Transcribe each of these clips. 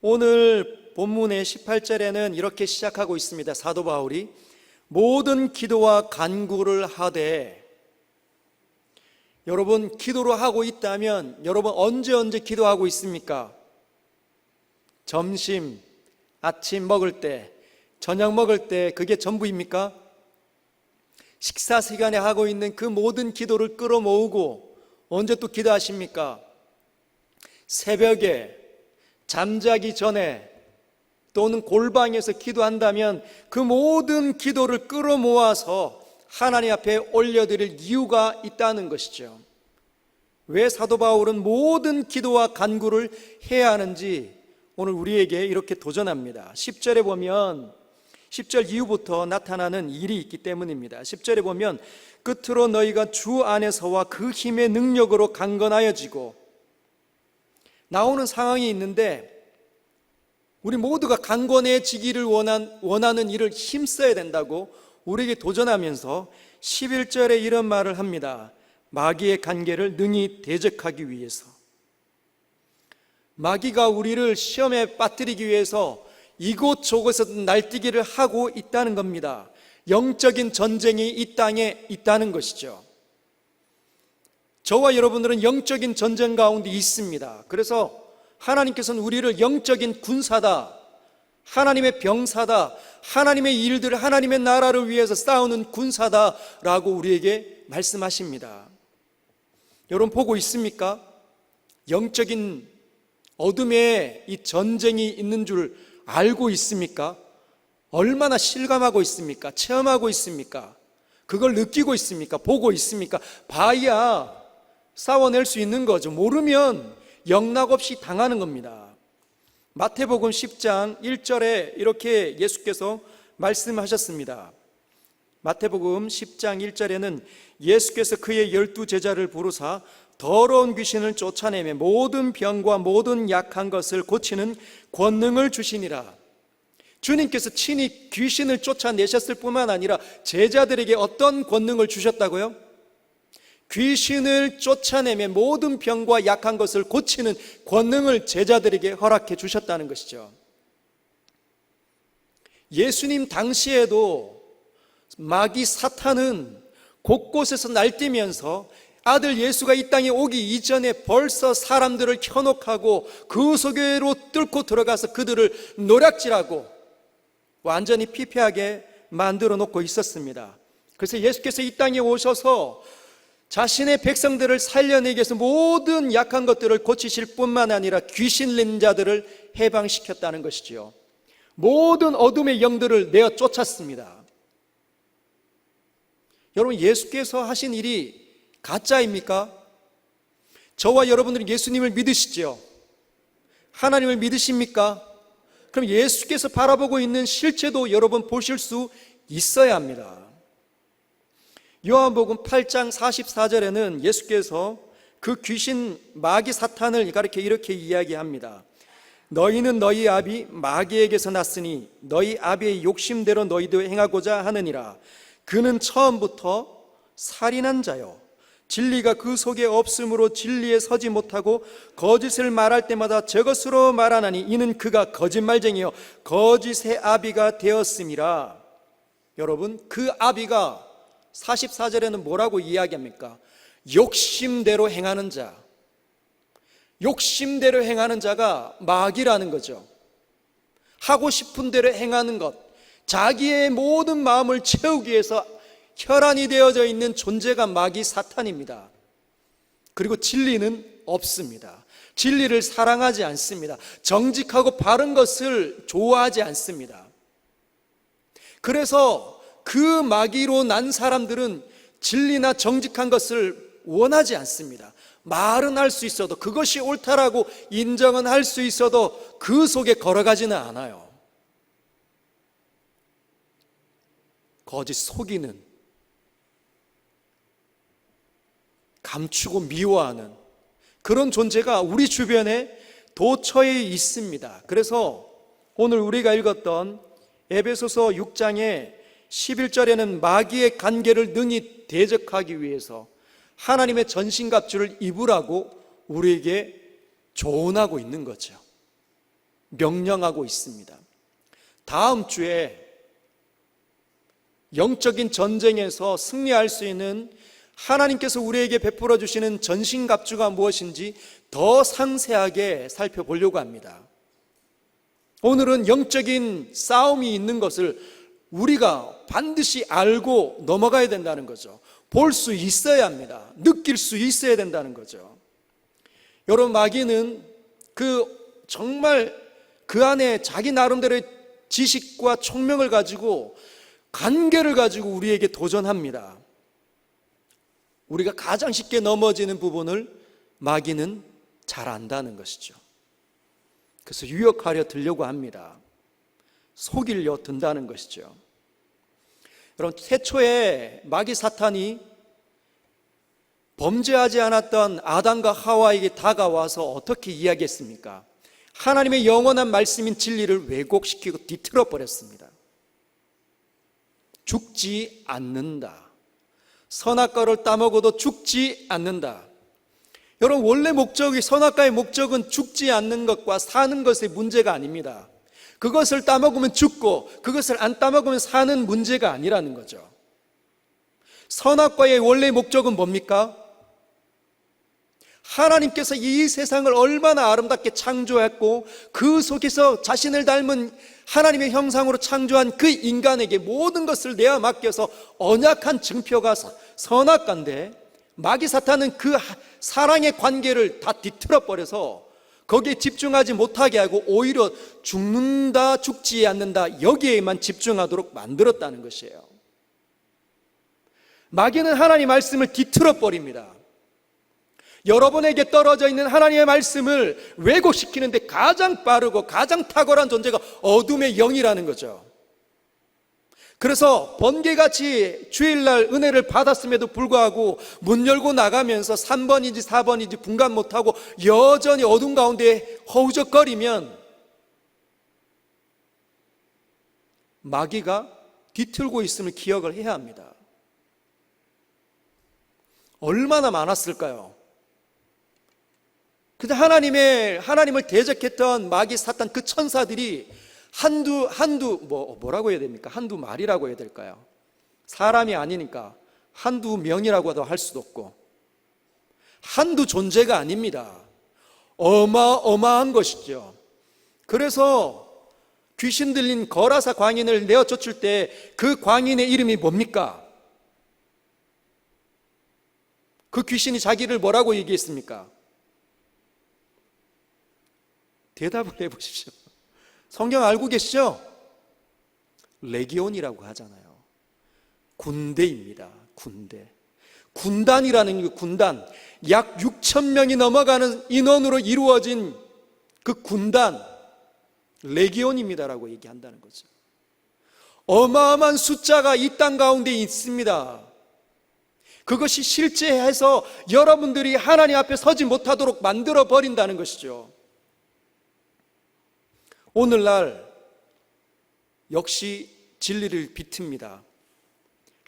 오늘 본문의 18절에는 이렇게 시작하고 있습니다. 사도 바울이 모든 기도와 간구를 하되, 여러분 기도를 하고 있다면 여러분 언제 기도하고 있습니까? 점심, 아침 먹을 때, 저녁 먹을 때 그게 전부입니까? 식사 시간에 하고 있는 그 모든 기도를 끌어모으고 언제 또 기도하십니까? 새벽에 잠자기 전에 또는 골방에서 기도한다면 그 모든 기도를 끌어모아서 하나님 앞에 올려드릴 이유가 있다는 것이죠. 왜 사도 바울은 모든 기도와 간구를 해야 하는지 오늘 우리에게 이렇게 도전합니다. 10절에 보면 10절 이후부터 나타나는 일이 있기 때문입니다. 10절에 보면 끝으로 너희가 주 안에서와 그 힘의 능력으로 강건하여지고, 나오는 상황이 있는데 우리 모두가 강건해지기를 원하는 일을 힘써야 된다고 우리에게 도전하면서 11절에 이런 말을 합니다. 마귀의 관계를 능히 대적하기 위해서. 마귀가 우리를 시험에 빠뜨리기 위해서 이곳저곳에서 날뛰기를 하고 있다는 겁니다. 영적인 전쟁이 이 땅에 있다는 것이죠. 저와 여러분들은 영적인 전쟁 가운데 있습니다. 그래서 하나님께서는 우리를 영적인 군사다, 하나님의 병사다, 하나님의 일들, 하나님의 나라를 위해서 싸우는 군사다라고 우리에게 말씀하십니다. 여러분 보고 있습니까? 영적인 어둠에 이 전쟁이 있는 줄 알고 있습니까? 얼마나 실감하고 있습니까? 체험하고 있습니까? 그걸 느끼고 있습니까? 보고 있습니까? 봐야 싸워낼 수 있는 거죠. 모르면 영락없이 당하는 겁니다. 마태복음 10장 1절에 이렇게 예수께서 말씀하셨습니다. 마태복음 10장 1절에는 예수께서 그의 12제자를 부르사 더러운 귀신을 쫓아내며 모든 병과 모든 약한 것을 고치는 권능을 주시니라. 주님께서 친히 귀신을 쫓아내셨을 뿐만 아니라 제자들에게 어떤 권능을 주셨다고요? 귀신을 쫓아내며 모든 병과 약한 것을 고치는 권능을 제자들에게 허락해 주셨다는 것이죠. 예수님 당시에도 마귀 사탄은 곳곳에서 날뛰면서 아들 예수가 이 땅에 오기 이전에 벌써 사람들을 현혹하고 그 속으로 뚫고 들어가서 그들을 노략질하고 완전히 피폐하게 만들어 놓고 있었습니다. 그래서 예수께서 이 땅에 오셔서 자신의 백성들을 살려내기 위해서 모든 약한 것들을 고치실 뿐만 아니라 귀신 들린 자들을 해방시켰다는 것이지요. 모든 어둠의 영들을 내어 쫓았습니다. 여러분, 예수께서 하신 일이 가짜입니까? 저와 여러분들은 예수님을 믿으시죠? 하나님을 믿으십니까? 그럼 예수께서 바라보고 있는 실체도 여러분 보실 수 있어야 합니다. 요한복음 8장 44절에는 예수께서 그 귀신 마귀 사탄을 가리켜 이렇게 이야기합니다. 너희는 너희 아비 마귀에게서 났으니 너희 아비의 욕심대로 너희도 행하고자 하느니라. 그는 처음부터 살인한 자요, 진리가 그 속에 없으므로 진리에 서지 못하고 거짓을 말할 때마다 저것으로 말하나니 이는 그가 거짓말쟁이요 거짓의 아비가 되었음이라. 여러분, 그 아비가 44절에는 뭐라고 이야기합니까? 욕심대로 행하는 자, 욕심대로 행하는 자가 마귀라는 거죠. 하고 싶은 대로 행하는 것, 자기의 모든 마음을 채우기 위해서 혈안이 되어져 있는 존재가 마귀 사탄입니다. 그리고 진리는 없습니다. 진리를 사랑하지 않습니다. 정직하고 바른 것을 좋아하지 않습니다. 그래서 그 마귀로 난 사람들은 진리나 정직한 것을 원하지 않습니다. 말은 할 수 있어도, 그것이 옳다라고 인정은 할 수 있어도 그 속에 걸어가지는 않아요. 거짓 속이는, 감추고 미워하는 그런 존재가 우리 주변에 도처에 있습니다. 그래서 오늘 우리가 읽었던 에베소서 6장의 11절에는 마귀의 관계를 능히 대적하기 위해서 하나님의 전신갑주를 입으라고 우리에게 조언하고 있는 거죠. 명령하고 있습니다. 다음 주에 영적인 전쟁에서 승리할 수 있는 하나님께서 우리에게 베풀어 주시는 전신갑주가 무엇인지 더 상세하게 살펴보려고 합니다. 오늘은 영적인 싸움이 있는 것을 우리가 반드시 알고 넘어가야 된다는 거죠. 볼 수 있어야 합니다. 느낄 수 있어야 된다는 거죠. 여러분, 마귀는 정말 그 안에 자기 나름대로의 지식과 총명을 가지고 관계를 가지고 우리에게 도전합니다. 우리가 가장 쉽게 넘어지는 부분을 마귀는 잘 안다는 것이죠. 그래서 유혹하려 들려고 합니다. 속이려 든다는 것이죠. 여러분, 태초에 마귀 사탄이 범죄하지 않았던 아담과 하와에게 다가와서 어떻게 이야기했습니까? 하나님의 영원한 말씀인 진리를 왜곡시키고 뒤틀어 버렸습니다. 죽지 않는다. 선악과를 따먹어도 죽지 않는다. 여러분, 원래 목적이, 선악과의 목적은 죽지 않는 것과 사는 것의 문제가 아닙니다. 그것을 따먹으면 죽고 그것을 안 따먹으면 사는 문제가 아니라는 거죠. 선악과의 원래 목적은 뭡니까? 하나님께서 이 세상을 얼마나 아름답게 창조했고 그 속에서 자신을 닮은 하나님의 형상으로 창조한 그 인간에게 모든 것을 내어 맡겨서 언약한 증표가 선악과인데, 마귀 사탄은 그 사랑의 관계를 다 뒤틀어 버려서 거기에 집중하지 못하게 하고 오히려 죽는다, 죽지 않는다, 여기에만 집중하도록 만들었다는 것이에요. 마귀는 하나님의 말씀을 뒤틀어 버립니다. 여러분에게 떨어져 있는 하나님의 말씀을 왜곡시키는데 가장 빠르고 가장 탁월한 존재가 어둠의 영이라는 거죠. 그래서 번개같이 주일날 은혜를 받았음에도 불구하고 문 열고 나가면서 3번인지 4번인지 분간 못하고 여전히 어둠 가운데 허우적거리면 마귀가 뒤틀고 있음을 기억을 해야 합니다. 얼마나 많았을까요? 근데 하나님을 대적했던 마귀 사탄 그 천사들이 뭐라고 해야 됩니까? 한두 마리라고 해야 될까요? 사람이 아니니까 한두 명이라고도 할 수도 없고 한두 존재가 아닙니다. 어마어마한 것이죠. 그래서 귀신 들린 거라사 광인을 내어 쫓을 때 그 광인의 이름이 뭡니까? 그 귀신이 자기를 뭐라고 얘기했습니까? 대답을 해보십시오. 성경 알고 계시죠? 레기온이라고 하잖아요. 군대입니다. 군대. 군단이라는 게 군단. 약 6천 명이 넘어가는 인원으로 이루어진 그 군단, 레기온입니다라고 얘기한다는 거죠. 어마어마한 숫자가 이 땅 가운데 있습니다. 그것이 실제해서 여러분들이 하나님 앞에 서지 못하도록 만들어 버린다는 것이죠. 오늘날 역시 진리를 비틉니다.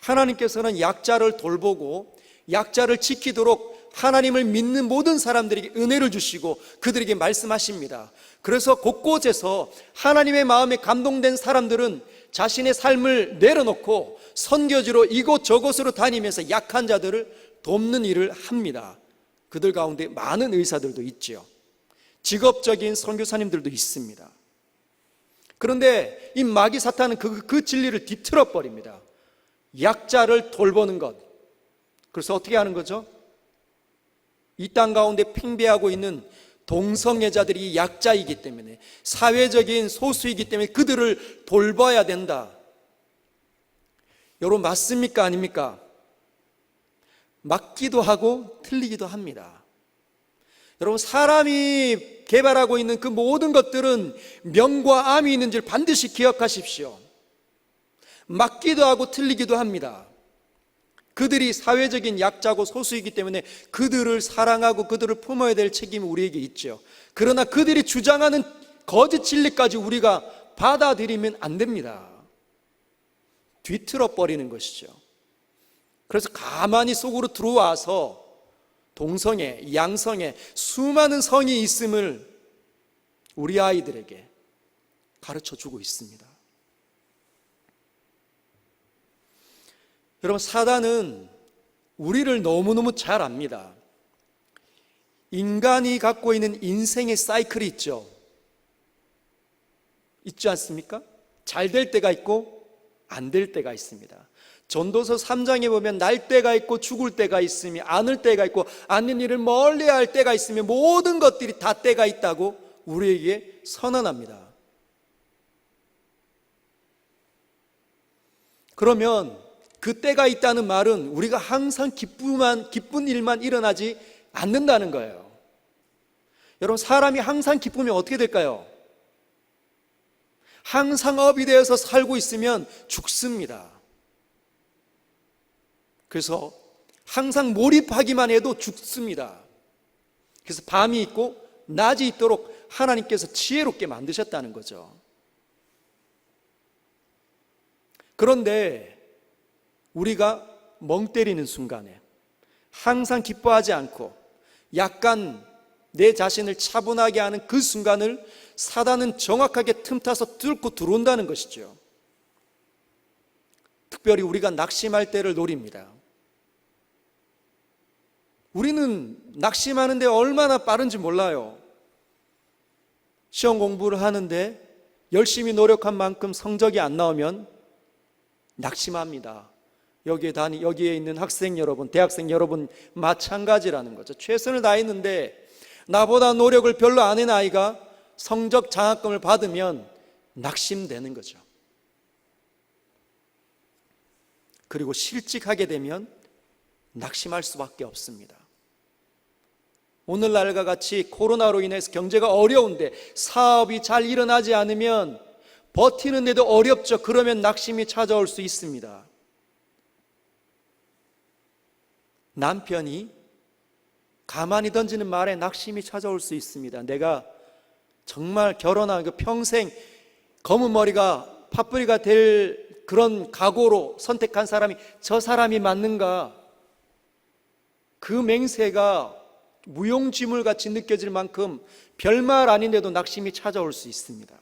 하나님께서는 약자를 돌보고 약자를 지키도록 하나님을 믿는 모든 사람들에게 은혜를 주시고 그들에게 말씀하십니다. 그래서 곳곳에서 하나님의 마음에 감동된 사람들은 자신의 삶을 내려놓고 선교지로 이곳저곳으로 다니면서 약한 자들을 돕는 일을 합니다. 그들 가운데 많은 의사들도 있죠. 직업적인 선교사님들도 있습니다. 그런데 이 마귀 사탄은 그 진리를 뒤틀어 버립니다. 약자를 돌보는 것. 그래서 어떻게 하는 거죠? 이 땅 가운데 팽배하고 있는 동성애자들이 약자이기 때문에, 사회적인 소수이기 때문에 그들을 돌봐야 된다. 여러분, 맞습니까? 아닙니까? 맞기도 하고 틀리기도 합니다. 여러분, 사람이 개발하고 있는 그 모든 것들은 명과 암이 있는지를 반드시 기억하십시오. 맞기도 하고 틀리기도 합니다. 그들이 사회적인 약자고 소수이기 때문에 그들을 사랑하고 그들을 품어야 될 책임이 우리에게 있죠. 그러나 그들이 주장하는 거짓 진리까지 우리가 받아들이면 안 됩니다. 뒤틀어 버리는 것이죠. 그래서 가만히 속으로 들어와서 동성애, 양성애, 수많은 성이 있음을 우리 아이들에게 가르쳐 주고 있습니다. 여러분, 사단은 우리를 너무너무 잘 압니다. 인간이 갖고 있는 인생의 사이클이 있지 않습니까? 잘 될 때가 있고 안 될 때가 있습니다. 전도서 3장에 보면 날 때가 있고 죽을 때가 있으며 안을 때가 있고 않는 일을 멀리 할 때가 있으며 모든 것들이 다 때가 있다고 우리에게 선언합니다. 그러면 그 때가 있다는 말은 우리가 항상 기쁜 일만 일어나지 않는다는 거예요. 여러분, 사람이 항상 기쁘면 어떻게 될까요? 항상 업이 되어서 살고 있으면 죽습니다. 그래서 항상 몰입하기만 해도 죽습니다. 그래서 밤이 있고 낮이 있도록 하나님께서 지혜롭게 만드셨다는 거죠. 그런데 우리가 멍 때리는 순간에 항상 기뻐하지 않고 약간 내 자신을 차분하게 하는 그 순간을 사단은 정확하게 틈타서 뚫고 들어온다는 것이죠. 특별히 우리가 낙심할 때를 노립니다. 우리는 낙심하는데 얼마나 빠른지 몰라요. 시험 공부를 하는데 열심히 노력한 만큼 성적이 안 나오면 낙심합니다. 여기에 있는 학생 여러분, 대학생 여러분 마찬가지라는 거죠. 최선을 다했는데 나보다 노력을 별로 안 한 아이가 성적 장학금을 받으면 낙심되는 거죠. 그리고 실직하게 되면 낙심할 수밖에 없습니다. 오늘날과 같이 코로나로 인해서 경제가 어려운데 사업이 잘 일어나지 않으면 버티는데도 어렵죠. 그러면 낙심이 찾아올 수 있습니다. 남편이 가만히 던지는 말에 낙심이 찾아올 수 있습니다. 내가 정말 결혼하고 평생 검은 머리가 팥뿌리가 될 그런 각오로 선택한 사람이 저 사람이 맞는가? 그 맹세가 무용지물같이 느껴질 만큼 별말 아닌데도 낙심이 찾아올 수 있습니다.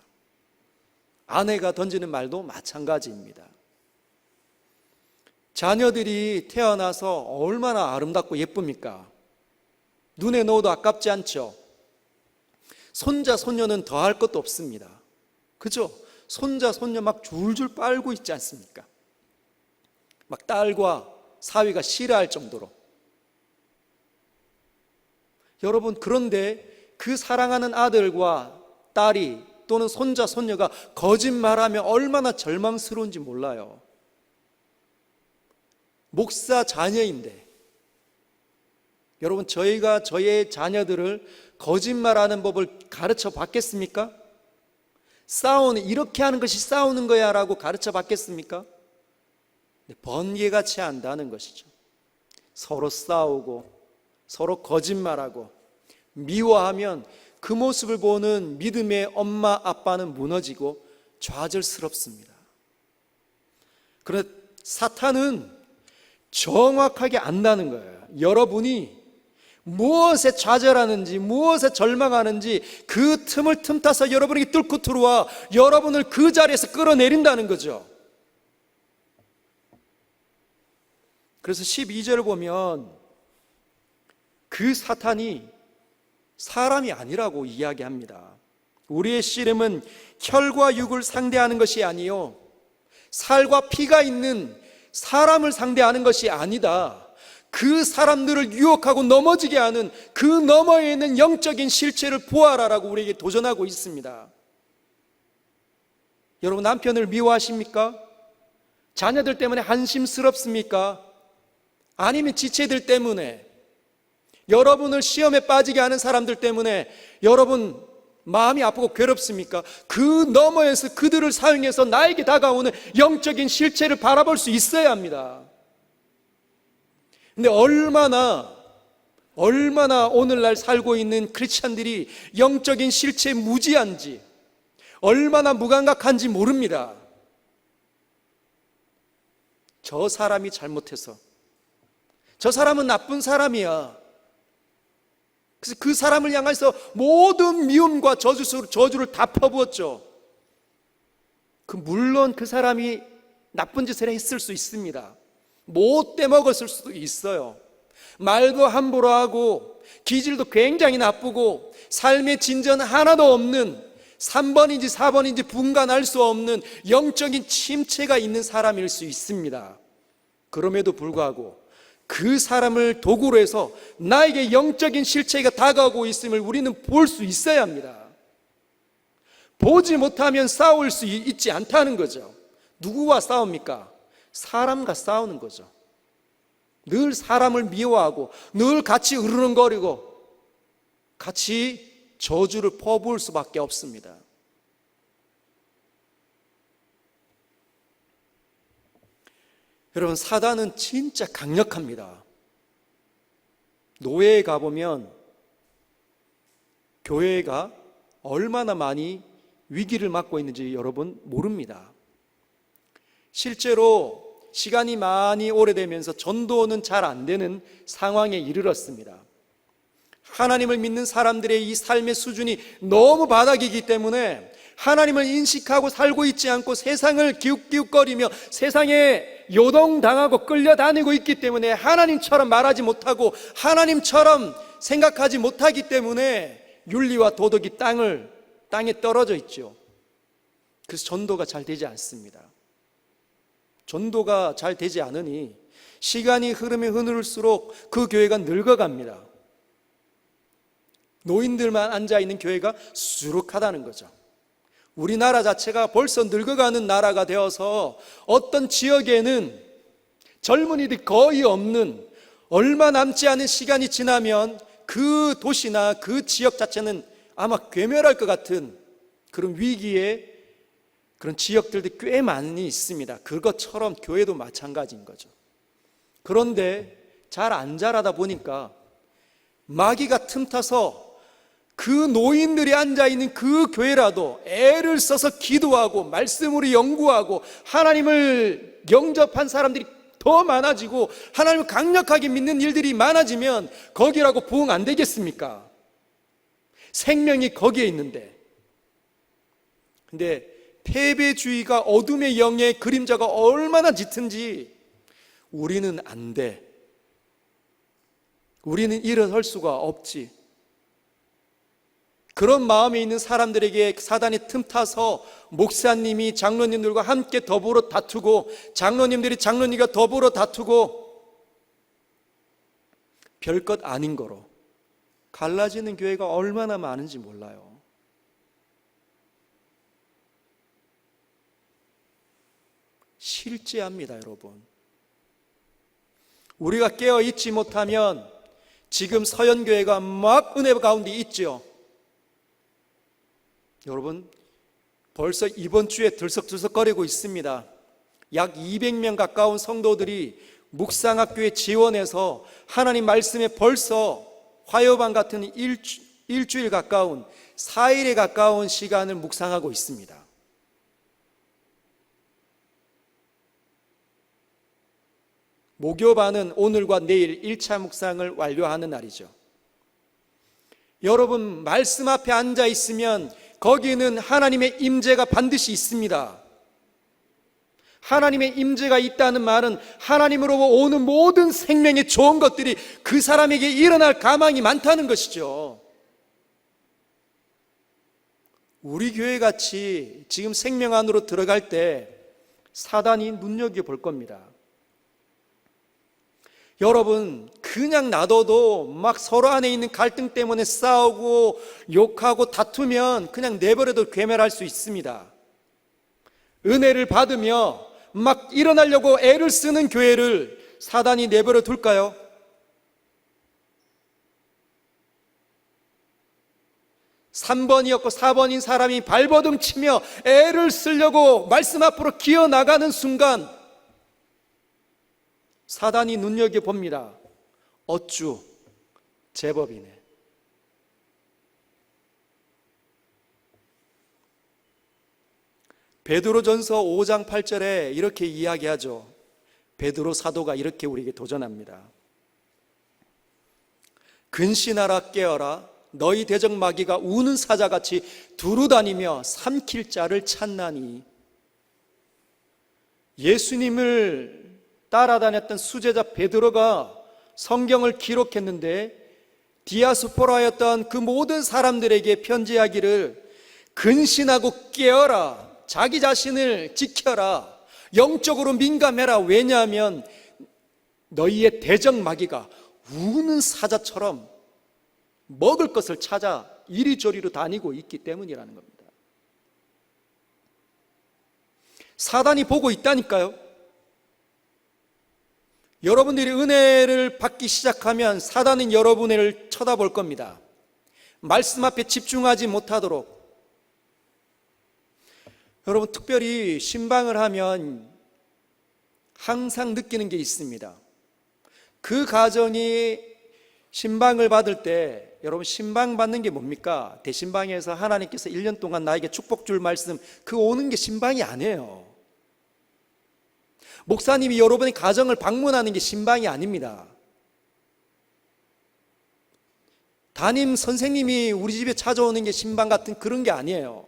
아내가 던지는 말도 마찬가지입니다. 자녀들이 태어나서 얼마나 아름답고 예쁩니까? 눈에 넣어도 아깝지 않죠? 손자, 손녀는 더할 것도 없습니다. 그죠? 손자, 손녀 막 줄줄 빨고 있지 않습니까? 막 딸과 사위가 싫어할 정도로. 여러분, 그런데 그 사랑하는 아들과 딸이 또는 손자, 손녀가 거짓말하면 얼마나 절망스러운지 몰라요. 목사 자녀인데 여러분, 저희가 저의 자녀들을 거짓말하는 법을 가르쳐 받겠습니까? 이렇게 하는 것이 싸우는 거야 라고 가르쳐 받겠습니까? 번개같이 한다는 것이죠. 서로 싸우고 서로 거짓말하고 미워하면 그 모습을 보는 믿음의 엄마 아빠는 무너지고 좌절스럽습니다. 그런데 사탄은 정확하게 안다는 거예요. 여러분이 무엇에 좌절하는지 무엇에 절망하는지 그 틈을 틈타서 여러분에게 뚫고 들어와 여러분을 그 자리에서 끌어내린다는 거죠. 그래서 12절을 보면 그 사탄이 사람이 아니라고 이야기합니다. 우리의 씨름은 혈과 육을 상대하는 것이 아니요 살과 피가 있는 사람을 상대하는 것이 아니다. 그 사람들을 유혹하고 넘어지게 하는 그 너머에 있는 영적인 실체를 보아라라고 우리에게 도전하고 있습니다. 여러분, 남편을 미워하십니까? 자녀들 때문에 한심스럽습니까? 아니면 지체들 때문에, 여러분을 시험에 빠지게 하는 사람들 때문에 여러분 마음이 아프고 괴롭습니까? 그 너머에서 그들을 사용해서 나에게 다가오는 영적인 실체를 바라볼 수 있어야 합니다. 근데 얼마나 오늘날 살고 있는 크리스찬들이 영적인 실체에 무지한지, 얼마나 무감각한지 모릅니다. 저 사람이 잘못해서, 저 사람은 나쁜 사람이야, 그래서 그 사람을 향해서 모든 미움과 저주를 다 퍼부었죠. 물론 그 사람이 나쁜 짓을 했을 수 있습니다. 못 떼먹었을 수도 있어요. 말도 함부로 하고 기질도 굉장히 나쁘고 삶의 진전 하나도 없는 3번인지 4번인지 분간할 수 없는 영적인 침체가 있는 사람일 수 있습니다. 그럼에도 불구하고 그 사람을 도구로 해서 나에게 영적인 실체가 다가오고 있음을 우리는 볼 수 있어야 합니다. 보지 못하면 싸울 수 있지 않다는 거죠. 누구와 싸웁니까? 사람과 싸우는 거죠. 늘 사람을 미워하고 늘 같이 으르렁거리고 같이 저주를 퍼부을 수밖에 없습니다. 여러분, 사단은 진짜 강력합니다. 노예에 가보면 교회가 얼마나 많이 위기를 맞고 있는지 여러분 모릅니다. 실제로 시간이 많이 오래되면서 전도는 잘 안 되는 상황에 이르렀습니다. 하나님을 믿는 사람들의 이 삶의 수준이 너무 바닥이기 때문에 하나님을 인식하고 살고 있지 않고 세상을 기웃기웃거리며 세상에 요동당하고 끌려다니고 있기 때문에 하나님처럼 말하지 못하고 하나님처럼 생각하지 못하기 때문에 윤리와 도덕이 땅에 떨어져 있죠. 그래서 전도가 잘 되지 않습니다. 전도가 잘 되지 않으니 시간이 흐르면 흐를수록 그 교회가 늙어갑니다. 노인들만 앉아있는 교회가 수룩하다는 거죠. 우리나라 자체가 벌써 늙어가는 나라가 되어서 어떤 지역에는 젊은이들이 거의 없는, 얼마 남지 않은 시간이 지나면 그 도시나 그 지역 자체는 아마 괴멸할 것 같은 그런 위기에 그런 지역들도 꽤 많이 있습니다. 그것처럼 교회도 마찬가지인 거죠. 그런데 잘 안 자라다 보니까 마귀가 틈타서 그 노인들이 앉아있는 그 교회라도 애를 써서 기도하고 말씀으로 연구하고 하나님을 영접한 사람들이 더 많아지고 하나님을 강력하게 믿는 일들이 많아지면 거기라고 부흥 안 되겠습니까? 생명이 거기에 있는데. 근데 패배주의가 어둠의 영의 그림자가 얼마나 짙은지 우리는 안 돼. 우리는 일어설 수가 없지. 그런 마음이 있는 사람들에게 사단이 틈타서 목사님이 장로님들과 함께 더불어 다투고 장로님들이 장로님과 더불어 다투고 별것 아닌 거로 갈라지는 교회가 얼마나 많은지 몰라요. 실제합니다, 여러분. 우리가 깨어 있지 못하면 지금 서연교회가 막 은혜 가운데 있죠. 여러분, 벌써 이번 주에 들썩들썩거리고 있습니다. 약 200명 가까운 성도들이 묵상학교에 지원해서 하나님 말씀에 벌써 화요반 같은 일주일 가까운 4일에 가까운 시간을 묵상하고 있습니다. 목요반은 오늘과 내일 1차 묵상을 완료하는 날이죠. 여러분, 말씀 앞에 앉아 있으면 거기에는 하나님의 임재가 반드시 있습니다. 하나님의 임재가 있다는 말은 하나님으로 오는 모든 생명의 좋은 것들이 그 사람에게 일어날 가망이 많다는 것이죠. 우리 교회같이 지금 생명 안으로 들어갈 때 사단이 눈여겨볼 겁니다. 여러분, 그냥 놔둬도 막 서로 안에 있는 갈등 때문에 싸우고 욕하고 다투면 그냥 내버려도 괴멸할 수 있습니다. 은혜를 받으며 막 일어나려고 애를 쓰는 교회를 사단이 내버려 둘까요? (3번이었고) (4번인) 사람이 발버둥 치며 애를 쓰려고 말씀 앞으로 기어 나가는 순간 사단이 눈여겨봅니다. 어쭈, 제법이네. 베드로전서 5장 8절에 이렇게 이야기하죠. 베드로 사도가 이렇게 우리에게 도전합니다. 근신하라 깨어라 너희 대적 마귀가 우는 사자같이 두루다니며 삼킬 자를 찾나니. 예수님을 따라다녔던 수제자 베드로가 성경을 기록했는데 디아스포라였던 그 모든 사람들에게 편지하기를 근신하고 깨어라, 자기 자신을 지켜라, 영적으로 민감해라. 왜냐하면 너희의 대적 마귀가 우는 사자처럼 먹을 것을 찾아 이리저리로 다니고 있기 때문이라는 겁니다. 사단이 보고 있다니까요. 여러분들이 은혜를 받기 시작하면 사단은 여러분을 쳐다볼 겁니다. 말씀 앞에 집중하지 못하도록. 여러분, 특별히 신방을 하면 항상 느끼는 게 있습니다. 그 가정이 신방을 받을 때, 여러분, 신방 받는 게 뭡니까? 대신방에서 하나님께서 1년 동안 나에게 축복 줄 말씀, 그 오는 게 신방이 아니에요. 목사님이 여러분의 가정을 방문하는 게 신방이 아닙니다. 담임 선생님이 우리 집에 찾아오는 게 신방 같은 그런 게 아니에요.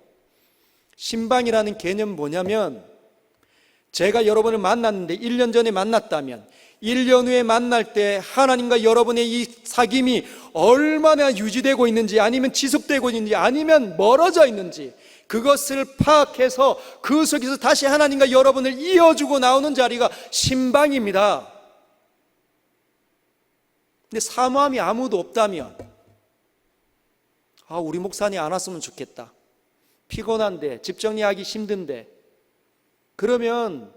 신방이라는 개념은 뭐냐면, 제가 여러분을 만났는데 1년 전에 만났다면 1년 후에 만날 때 하나님과 여러분의 이 사귐이 얼마나 유지되고 있는지, 아니면 지속되고 있는지, 아니면 멀어져 있는지, 그것을 파악해서 그 속에서 다시 하나님과 여러분을 이어주고 나오는 자리가 신방입니다. 근데 사모함이 아무도 없다면, 우리 목사님 안 왔으면 좋겠다, 피곤한데, 집 정리하기 힘든데, 그러면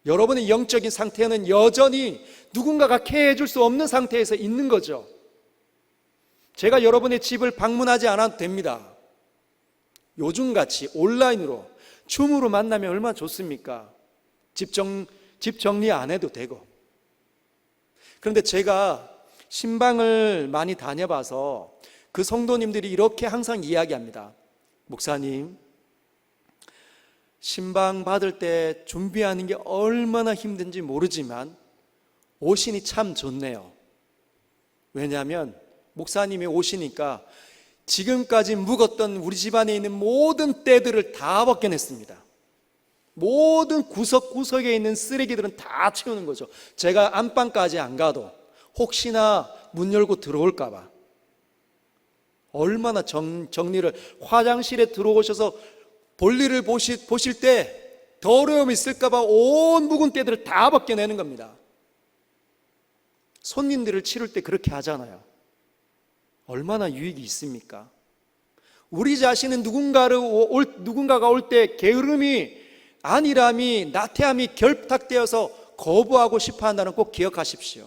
여러분의 영적인 상태는 여전히 누군가가 케어해 줄 수 없는 상태에서 있는 거죠. 제가 여러분의 집을 방문하지 않아도 됩니다. 요즘같이 온라인으로, 줌으로 만나면 얼마나 좋습니까? 집 정리 안 해도 되고. 그런데 제가 신방을 많이 다녀봐서 그 성도님들이 이렇게 항상 이야기합니다. 목사님, 신방 받을 때 준비하는 게 얼마나 힘든지 모르지만 오시니 참 좋네요. 왜냐하면 목사님이 오시니까 지금까지 묵었던 우리 집안에 있는 모든 때들을 다 벗겨냈습니다. 모든 구석구석에 있는 쓰레기들은 다 치우는 거죠. 제가 안방까지 안 가도 혹시나 문 열고 들어올까 봐. 얼마나 정리를, 화장실에 들어오셔서 볼일을 보실 때 더러움이 있을까 봐 온 묵은 때들을 다 벗겨내는 겁니다. 손님들을 치를 때 그렇게 하잖아요. 얼마나 유익이 있습니까? 우리 자신은 누군가가 올 때 게으름이, 안일함이, 나태함이 결탁되어서 거부하고 싶어 한다는 꼭 기억하십시오.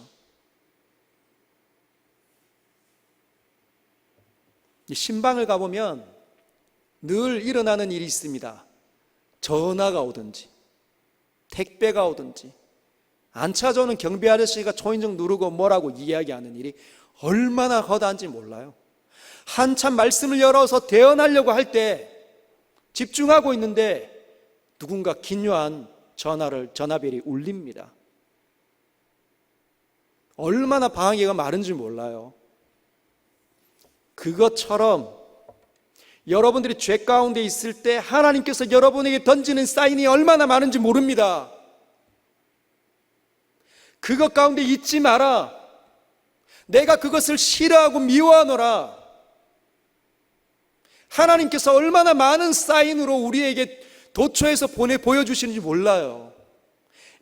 신방을 가보면 늘 일어나는 일이 있습니다. 전화가 오든지 택배가 오든지 안 찾아오는 경비 아저씨가 초인종 누르고 뭐라고 이야기하는 일이 얼마나 허다한지 몰라요. 한참 말씀을 열어서 대언하려고 할 때 집중하고 있는데 누군가 기묘한 전화벨이 울립니다. 얼마나 방해가 많은지 몰라요. 그것처럼 여러분들이 죄 가운데 있을 때 하나님께서 여러분에게 던지는 사인이 얼마나 많은지 모릅니다. 그것 가운데 있지 마라. 내가 그것을 싫어하고 미워하노라. 하나님께서 얼마나 많은 사인으로 우리에게 도처에서 보여주시는지 몰라요.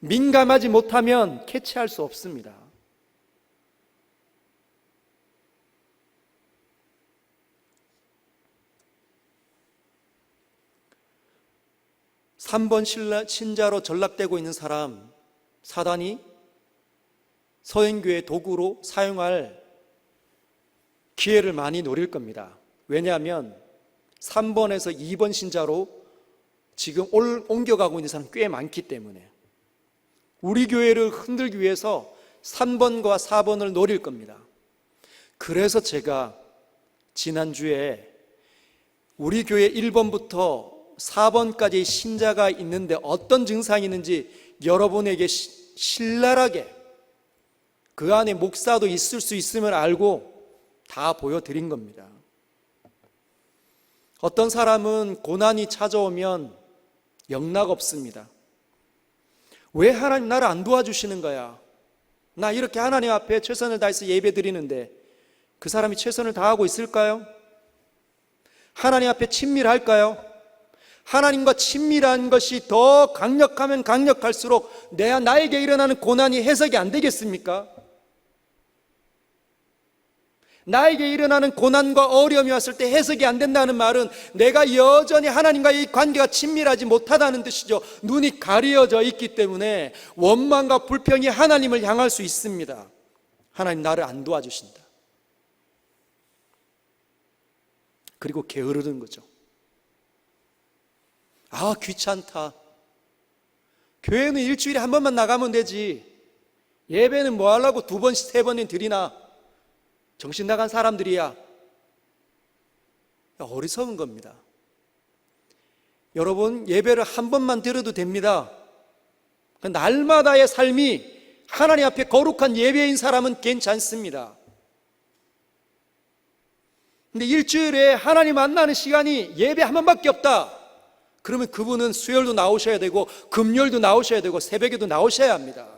민감하지 못하면 캐치할 수 없습니다. 삼 번 신자로 전락되고 있는 사람, 사단이 서행교회 도구로 사용할 기회를 많이 노릴 겁니다. 왜냐하면 3번에서 2번 신자로 지금 옮겨가고 있는 사람 꽤 많기 때문에 우리 교회를 흔들기 위해서 3번과 4번을 노릴 겁니다. 그래서 제가 지난주에 우리 교회 1번부터 4번까지 신자가 있는데 어떤 증상이 있는지 여러분에게 신랄하게 그 안에 목사도 있을 수 있음을 알고 다 보여드린 겁니다. 어떤 사람은 고난이 찾아오면 영락 없습니다. 왜 하나님 나를 안 도와주시는 거야? 나 이렇게 하나님 앞에 최선을 다해서 예배 드리는데 그 사람이 최선을 다하고 있을까요? 하나님 앞에 친밀할까요? 하나님과 친밀한 것이 더 강력하면 강력할수록 나에게 일어나는 고난이 해석이 안 되겠습니까? 나에게 일어나는 고난과 어려움이 왔을 때 해석이 안 된다는 말은 내가 여전히 하나님과의 관계가 친밀하지 못하다는 뜻이죠. 눈이 가려져 있기 때문에 원망과 불평이 하나님을 향할 수 있습니다. 하나님 나를 안 도와주신다. 그리고 게으르는 거죠. 아, 귀찮다. 교회는 일주일에 한 번만 나가면 되지. 예배는 뭐 하려고 2번씩 3번은 드리나. 정신 나간 사람들이야. 어리석은 겁니다. 여러분, 예배를 한 번만 드려도 됩니다. 날마다의 삶이 하나님 앞에 거룩한 예배인 사람은 괜찮습니다. 근데 일주일에 하나님 만나는 시간이 예배 한 번밖에 없다. 그러면 그분은 수요일도 나오셔야 되고 금요일도 나오셔야 되고 새벽에도 나오셔야 합니다.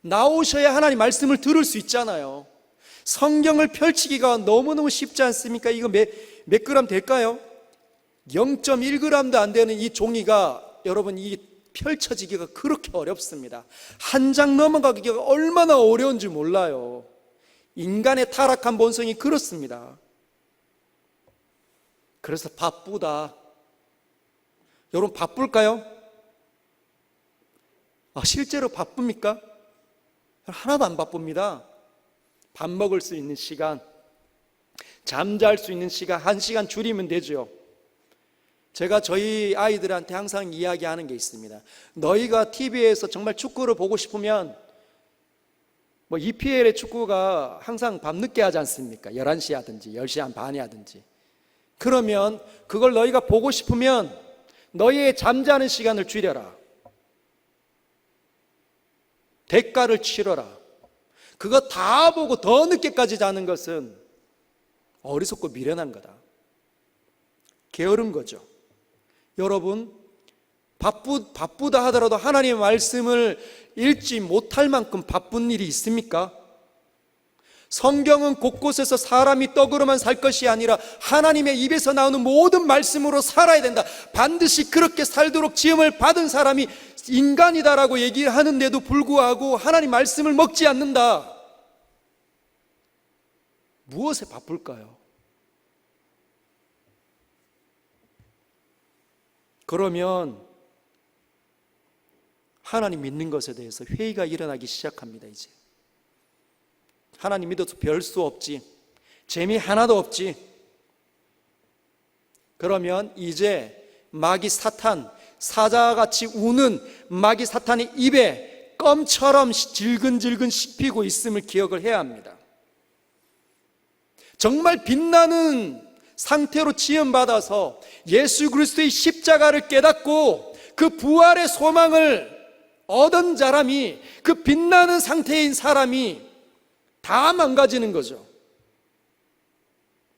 나오셔야 하나님 말씀을 들을 수 있잖아요. 성경을 펼치기가 너무너무 쉽지 않습니까? 이거 몇 그램 될까요? 0.1g도 안 되는 이 종이가 여러분 이 펼쳐지기가 그렇게 어렵습니다. 한 장 넘어가기가 얼마나 어려운지 몰라요. 인간의 타락한 본성이 그렇습니다. 그래서 바쁘다. 여러분 바쁠까요? 실제로 바쁩니까? 하나도 안 바쁩니다. 밥 먹을 수 있는 시간, 잠잘 수 있는 시간 1시간 줄이면 되죠. 제가 저희 아이들한테 항상 이야기하는 게 있습니다. 너희가 TV에서 정말 축구를 보고 싶으면 EPL의 축구가 항상 밤늦게 하지 않습니까? 11시 하든지 10시 반에 하든지. 그러면 그걸 너희가 보고 싶으면 너희의 잠자는 시간을 줄여라. 대가를 치러라. 그거 다 보고 더 늦게까지 자는 것은 어리석고 미련한 거다. 게으른 거죠. 여러분, 바쁘다 하더라도 하나님의 말씀을 읽지 못할 만큼 바쁜 일이 있습니까? 성경은 곳곳에서 사람이 떡으로만 살 것이 아니라 하나님의 입에서 나오는 모든 말씀으로 살아야 된다. 반드시 그렇게 살도록 지음을 받은 사람이 인간이다라고 얘기하는데도 불구하고 하나님 말씀을 먹지 않는다. 무엇에 바쁠까요? 그러면 하나님 믿는 것에 대해서 회의가 일어나기 시작합니다. 이제 하나님 믿어서 별 수 없지, 재미 하나도 없지. 그러면 이제 마귀 사탄, 사자같이 우는 마귀 사탄의 입에 껌처럼 질근질근 씹히고 있음을 기억을 해야 합니다. 정말 빛나는 상태로 지음받아서 예수 그리스도의 십자가를 깨닫고 그 부활의 소망을 얻은 사람이, 그 빛나는 상태인 사람이 다 망가지는 거죠.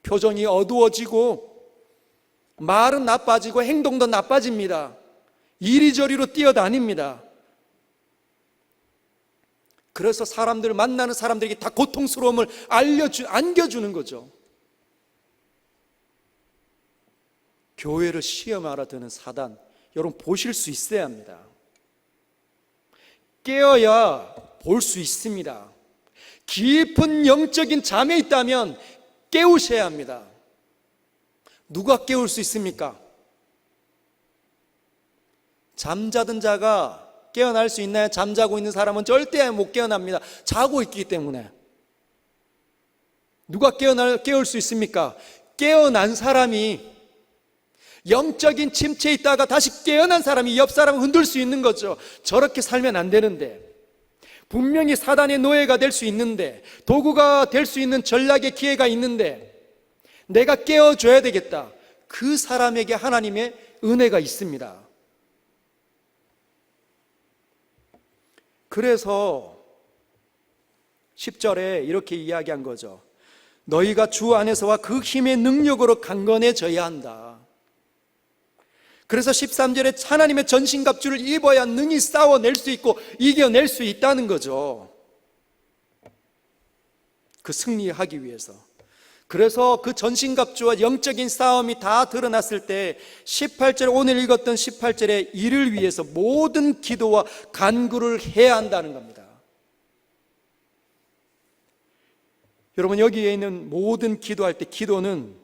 표정이 어두워지고 말은 나빠지고 행동도 나빠집니다. 이리저리로 뛰어다닙니다. 그래서 사람들 만나는 사람들에게 다 고통스러움을 안겨주는 거죠. 교회를 시험 알아드는 사단, 여러분 보실 수 있어야 합니다. 깨어야 볼 수 있습니다. 깊은 영적인 잠에 있다면 깨우셔야 합니다. 누가 깨울 수 있습니까? 잠자던 자가 깨어날 수 있나요? 잠자고 있는 사람은 절대 못 깨어납니다. 자고 있기 때문에. 누가 깨울 수 있습니까? 깨어난 사람이, 영적인 침체에 있다가 다시 깨어난 사람이 옆 사람을 흔들 수 있는 거죠. 저렇게 살면 안 되는데, 분명히 사단의 노예가 될 수 있는데, 도구가 될 수 있는 전략의 기회가 있는데 내가 깨워줘야 되겠다. 그 사람에게 하나님의 은혜가 있습니다. 그래서 10절에 이렇게 이야기한 거죠. 너희가 주 안에서와 그 힘의 능력으로 강건해져야 한다. 그래서 13절에 하나님의 전신갑주를 입어야 능히 싸워낼 수 있고 이겨낼 수 있다는 거죠. 그 승리하기 위해서. 그래서 그 전신갑주와 영적인 싸움이 다 드러났을 때 18절, 오늘 읽었던 18절에 이를 위해서 모든 기도와 간구를 해야 한다는 겁니다. 여러분, 여기에 있는 모든 기도할 때 기도는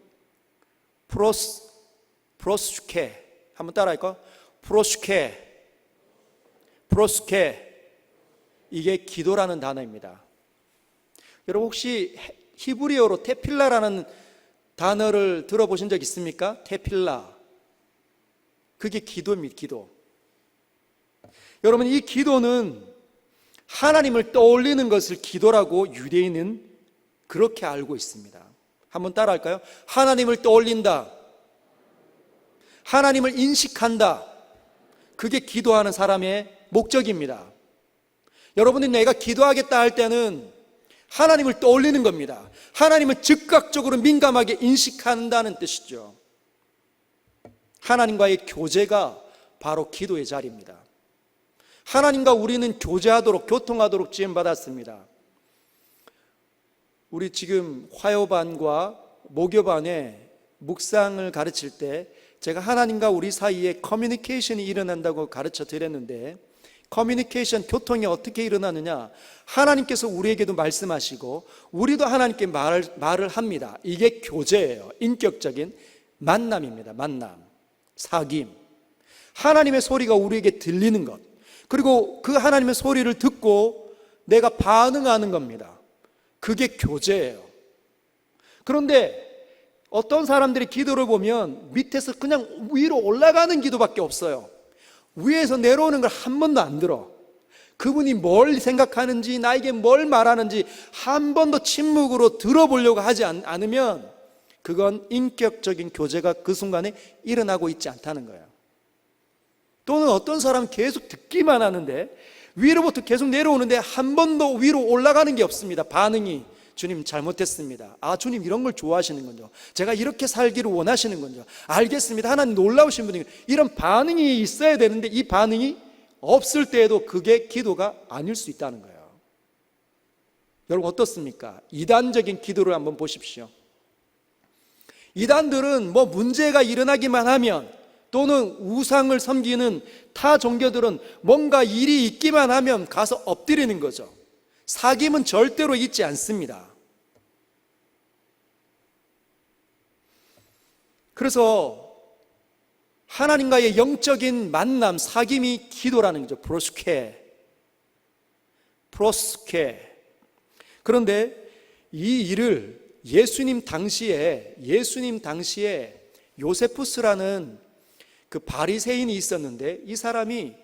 프로스케, 한번 따라할까요? 프로스케, 이게 기도라는 단어입니다. 여러분, 혹시 히브리어로 테필라라는 단어를 들어보신 적 있습니까? 테필라, 그게 기도입니다. 기도. 여러분, 이 기도는 하나님을 떠올리는 것을 기도라고 유대인은 그렇게 알고 있습니다. 한번 따라할까요? 하나님을 떠올린다, 하나님을 인식한다, 그게 기도하는 사람의 목적입니다. 여러분이 내가 기도하겠다 할 때는 하나님을 떠올리는 겁니다. 하나님을 즉각적으로 민감하게 인식한다는 뜻이죠. 하나님과의 교제가 바로 기도의 자리입니다. 하나님과 우리는 교제하도록, 교통하도록 지음받았습니다. 우리 지금 화요반과 목요반에 묵상을 가르칠 때 제가 하나님과 우리 사이에 커뮤니케이션이 일어난다고 가르쳐 드렸는데, 커뮤니케이션, 교통이 어떻게 일어나느냐, 하나님께서 우리에게도 말씀하시고 우리도 하나님께 말을 합니다. 이게 교제예요. 인격적인 만남입니다. 만남, 사귐. 하나님의 소리가 우리에게 들리는 것, 그리고 그 하나님의 소리를 듣고 내가 반응하는 겁니다. 그게 교제예요. 그런데 어떤 사람들이 기도를 보면 밑에서 그냥 위로 올라가는 기도밖에 없어요. 위에서 내려오는 걸 한 번도 안 들어. 그분이 뭘 생각하는지, 나에게 뭘 말하는지 한 번도 침묵으로 들어보려고 하지 않으면 그건 인격적인 교제가 그 순간에 일어나고 있지 않다는 거예요. 또는 어떤 사람은 계속 듣기만 하는데 위로부터 계속 내려오는데 한 번도 위로 올라가는 게 없습니다. 반응이, 주님 잘못했습니다. 아, 주님 이런 걸 좋아하시는 건죠. 제가 이렇게 살기를 원하시는 건죠. 알겠습니다. 하나님 놀라우신 분이에요. 이런 반응이 있어야 되는데 이 반응이 없을 때에도 그게 기도가 아닐 수 있다는 거예요. 여러분 어떻습니까? 이단적인 기도를 한번 보십시오. 이단들은 뭐 문제가 일어나기만 하면, 또는 우상을 섬기는 타 종교들은 뭔가 일이 있기만 하면 가서 엎드리는 거죠. 사귐은 절대로 있지 않습니다. 그래서 하나님과의 영적인 만남, 사귐이 기도라는 거죠. 프로스케. 그런데 이 일을 예수님 당시에 요세푸스라는 그 바리새인이 있었는데, 이 사람이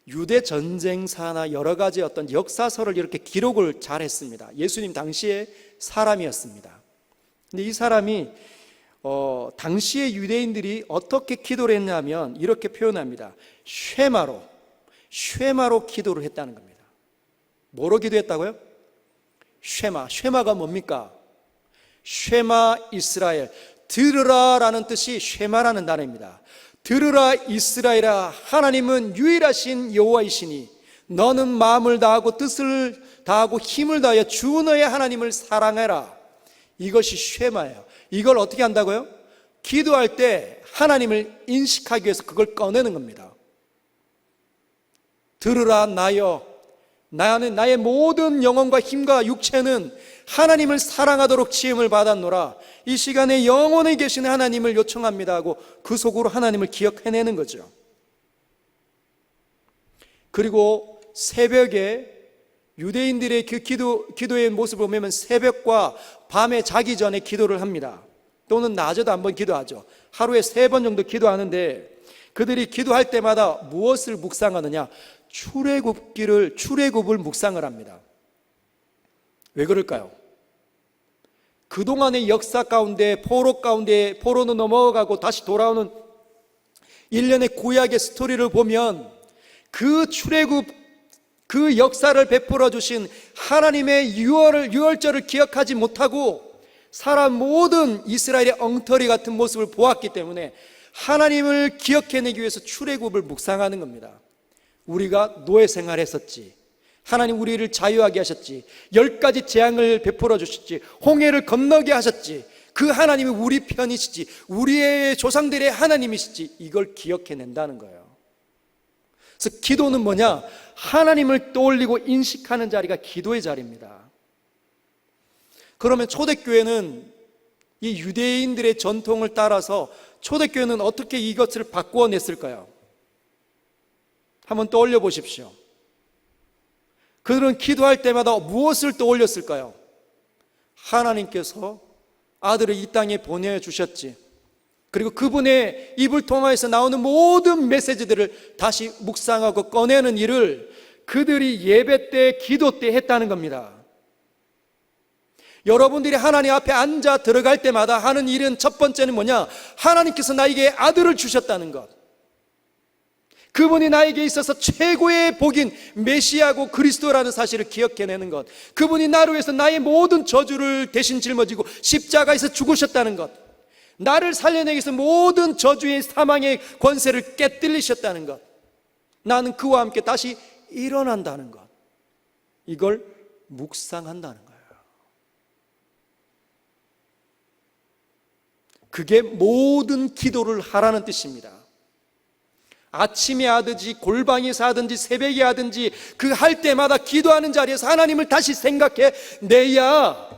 유대 전쟁사나 여러 가지 어떤 역사서를 이렇게 기록을 잘 했습니다. 예수님 당시의 사람이었습니다. 근데 이 사람이 당시의 유대인들이 어떻게 기도를 했냐면 이렇게 표현합니다. 쉐마로 기도를 했다는 겁니다. 뭐로 기도했다고요? 쉐마가 뭡니까? 쉐마 이스라엘, 들으라라는 뜻이 쉐마라는 단어입니다. 들으라 이스라엘아, 하나님은 유일하신 여호와이시니 너는 마음을 다하고 뜻을 다하고 힘을 다하여 주 너의 하나님을 사랑해라. 이것이 쉐마예요. 이걸 어떻게 한다고요? 기도할 때 하나님을 인식하기 위해서 그걸 꺼내는 겁니다. 들으라 나는 나의 모든 영혼과 힘과 육체는 하나님을 사랑하도록 지음을 받았노라. 이 시간에 영원에 계신 하나님을 요청합니다 하고 그 속으로 하나님을 기억해내는 거죠. 그리고 새벽에 유대인들의 그 기도의 모습을 보면 새벽과 밤에 자기 전에 기도를 합니다. 또는 낮에도 한번 기도하죠. 하루에 3번 정도 기도하는데, 그들이 기도할 때마다 무엇을 묵상하느냐? 출애굽을 묵상을 합니다. 왜 그럴까요? 그동안의 역사 가운데, 포로는 넘어가고 다시 돌아오는 일련의 구약의 스토리를 보면 그 출애굽 그 역사를 베풀어 주신 하나님의 유월절을 기억하지 못하고 사람 모든 이스라엘의 엉터리 같은 모습을 보았기 때문에 하나님을 기억해내기 위해서 출애굽을 묵상하는 겁니다. 우리가 노예 생활했었지, 하나님 우리를 자유하게 하셨지, 10가지 재앙을 베풀어 주셨지, 홍해를 건너게 하셨지, 그 하나님이 우리 편이시지, 우리의 조상들의 하나님이시지, 이걸 기억해낸다는 거예요. 그래서 기도는 뭐냐? 하나님을 떠올리고 인식하는 자리가 기도의 자리입니다. 그러면 초대교회는 이 유대인들의 전통을 따라서 초대교회는 어떻게 이것을 바꾸어 냈을까요? 한번 떠올려 보십시오. 그들은 기도할 때마다 무엇을 떠올렸을까요? 하나님께서 아들을 이 땅에 보내주셨지, 그리고 그분의 입을 통해서 나오는 모든 메시지들을 다시 묵상하고 꺼내는 일을 그들이 예배 때, 기도 때 했다는 겁니다. 여러분들이 하나님 앞에 앉아 들어갈 때마다 하는 일은 첫 번째는 뭐냐? 하나님께서 나에게 아들을 주셨다는 것, 그분이 나에게 있어서 최고의 복인 메시아고 그리스도라는 사실을 기억해내는 것, 그분이 나를 위해서 나의 모든 저주를 대신 짊어지고 십자가에서 죽으셨다는 것, 나를 살려내기 위해서 모든 저주의 사망의 권세를 깨뜨리셨다는 것, 나는 그와 함께 다시 일어난다는 것, 이걸 묵상한다는 거예요. 그게 모든 기도를 하라는 뜻입니다. 아침에 하든지 골방에서 하든지 새벽에 하든지 그 할 때마다 기도하는 자리에서 하나님을 다시 생각해 내야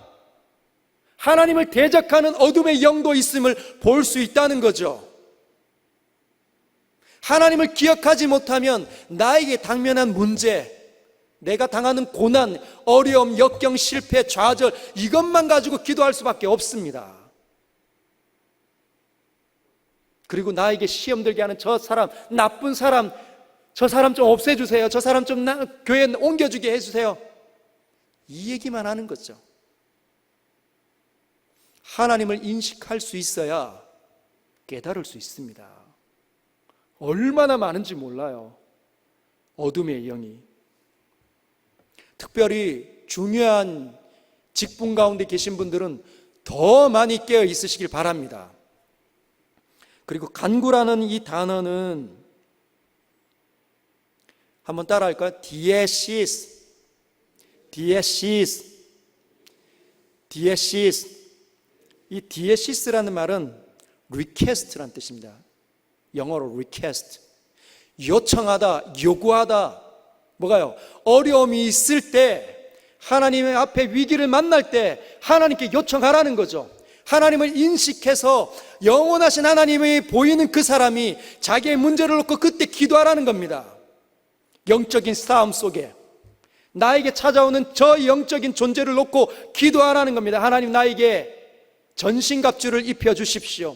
하나님을 대적하는 어둠의 영도 있음을 볼 수 있다는 거죠. 하나님을 기억하지 못하면 나에게 당면한 문제, 내가 당하는 고난, 어려움, 역경, 실패, 좌절, 이것만 가지고 기도할 수밖에 없습니다. 그리고 나에게 시험 들게 하는 저 사람, 나쁜 사람, 저 사람 좀 없애주세요, 저 사람 좀 교회에 옮겨주게 해주세요, 이 얘기만 하는 거죠. 하나님을 인식할 수 있어야 깨달을 수 있습니다. 얼마나 많은지 몰라요, 어둠의 영이. 특별히 중요한 직분 가운데 계신 분들은 더 많이 깨어 있으시길 바랍니다. 그리고 간구라는 이 단어는 한번 따라할까요? 디에시스. 이 디에시스라는 말은 리퀘스트라는 뜻입니다. 영어로 request, 요청하다, 요구하다. 뭐가요? 어려움이 있을 때, 하나님의 앞에 위기를 만날 때 하나님께 요청하라는 거죠. 하나님을 인식해서 영원하신 하나님이 보이는 그 사람이 자기의 문제를 놓고 그때 기도하라는 겁니다. 영적인 싸움 속에 나에게 찾아오는 저 영적인 존재를 놓고 기도하라는 겁니다. 하나님, 나에게 전신갑주를 입혀주십시오.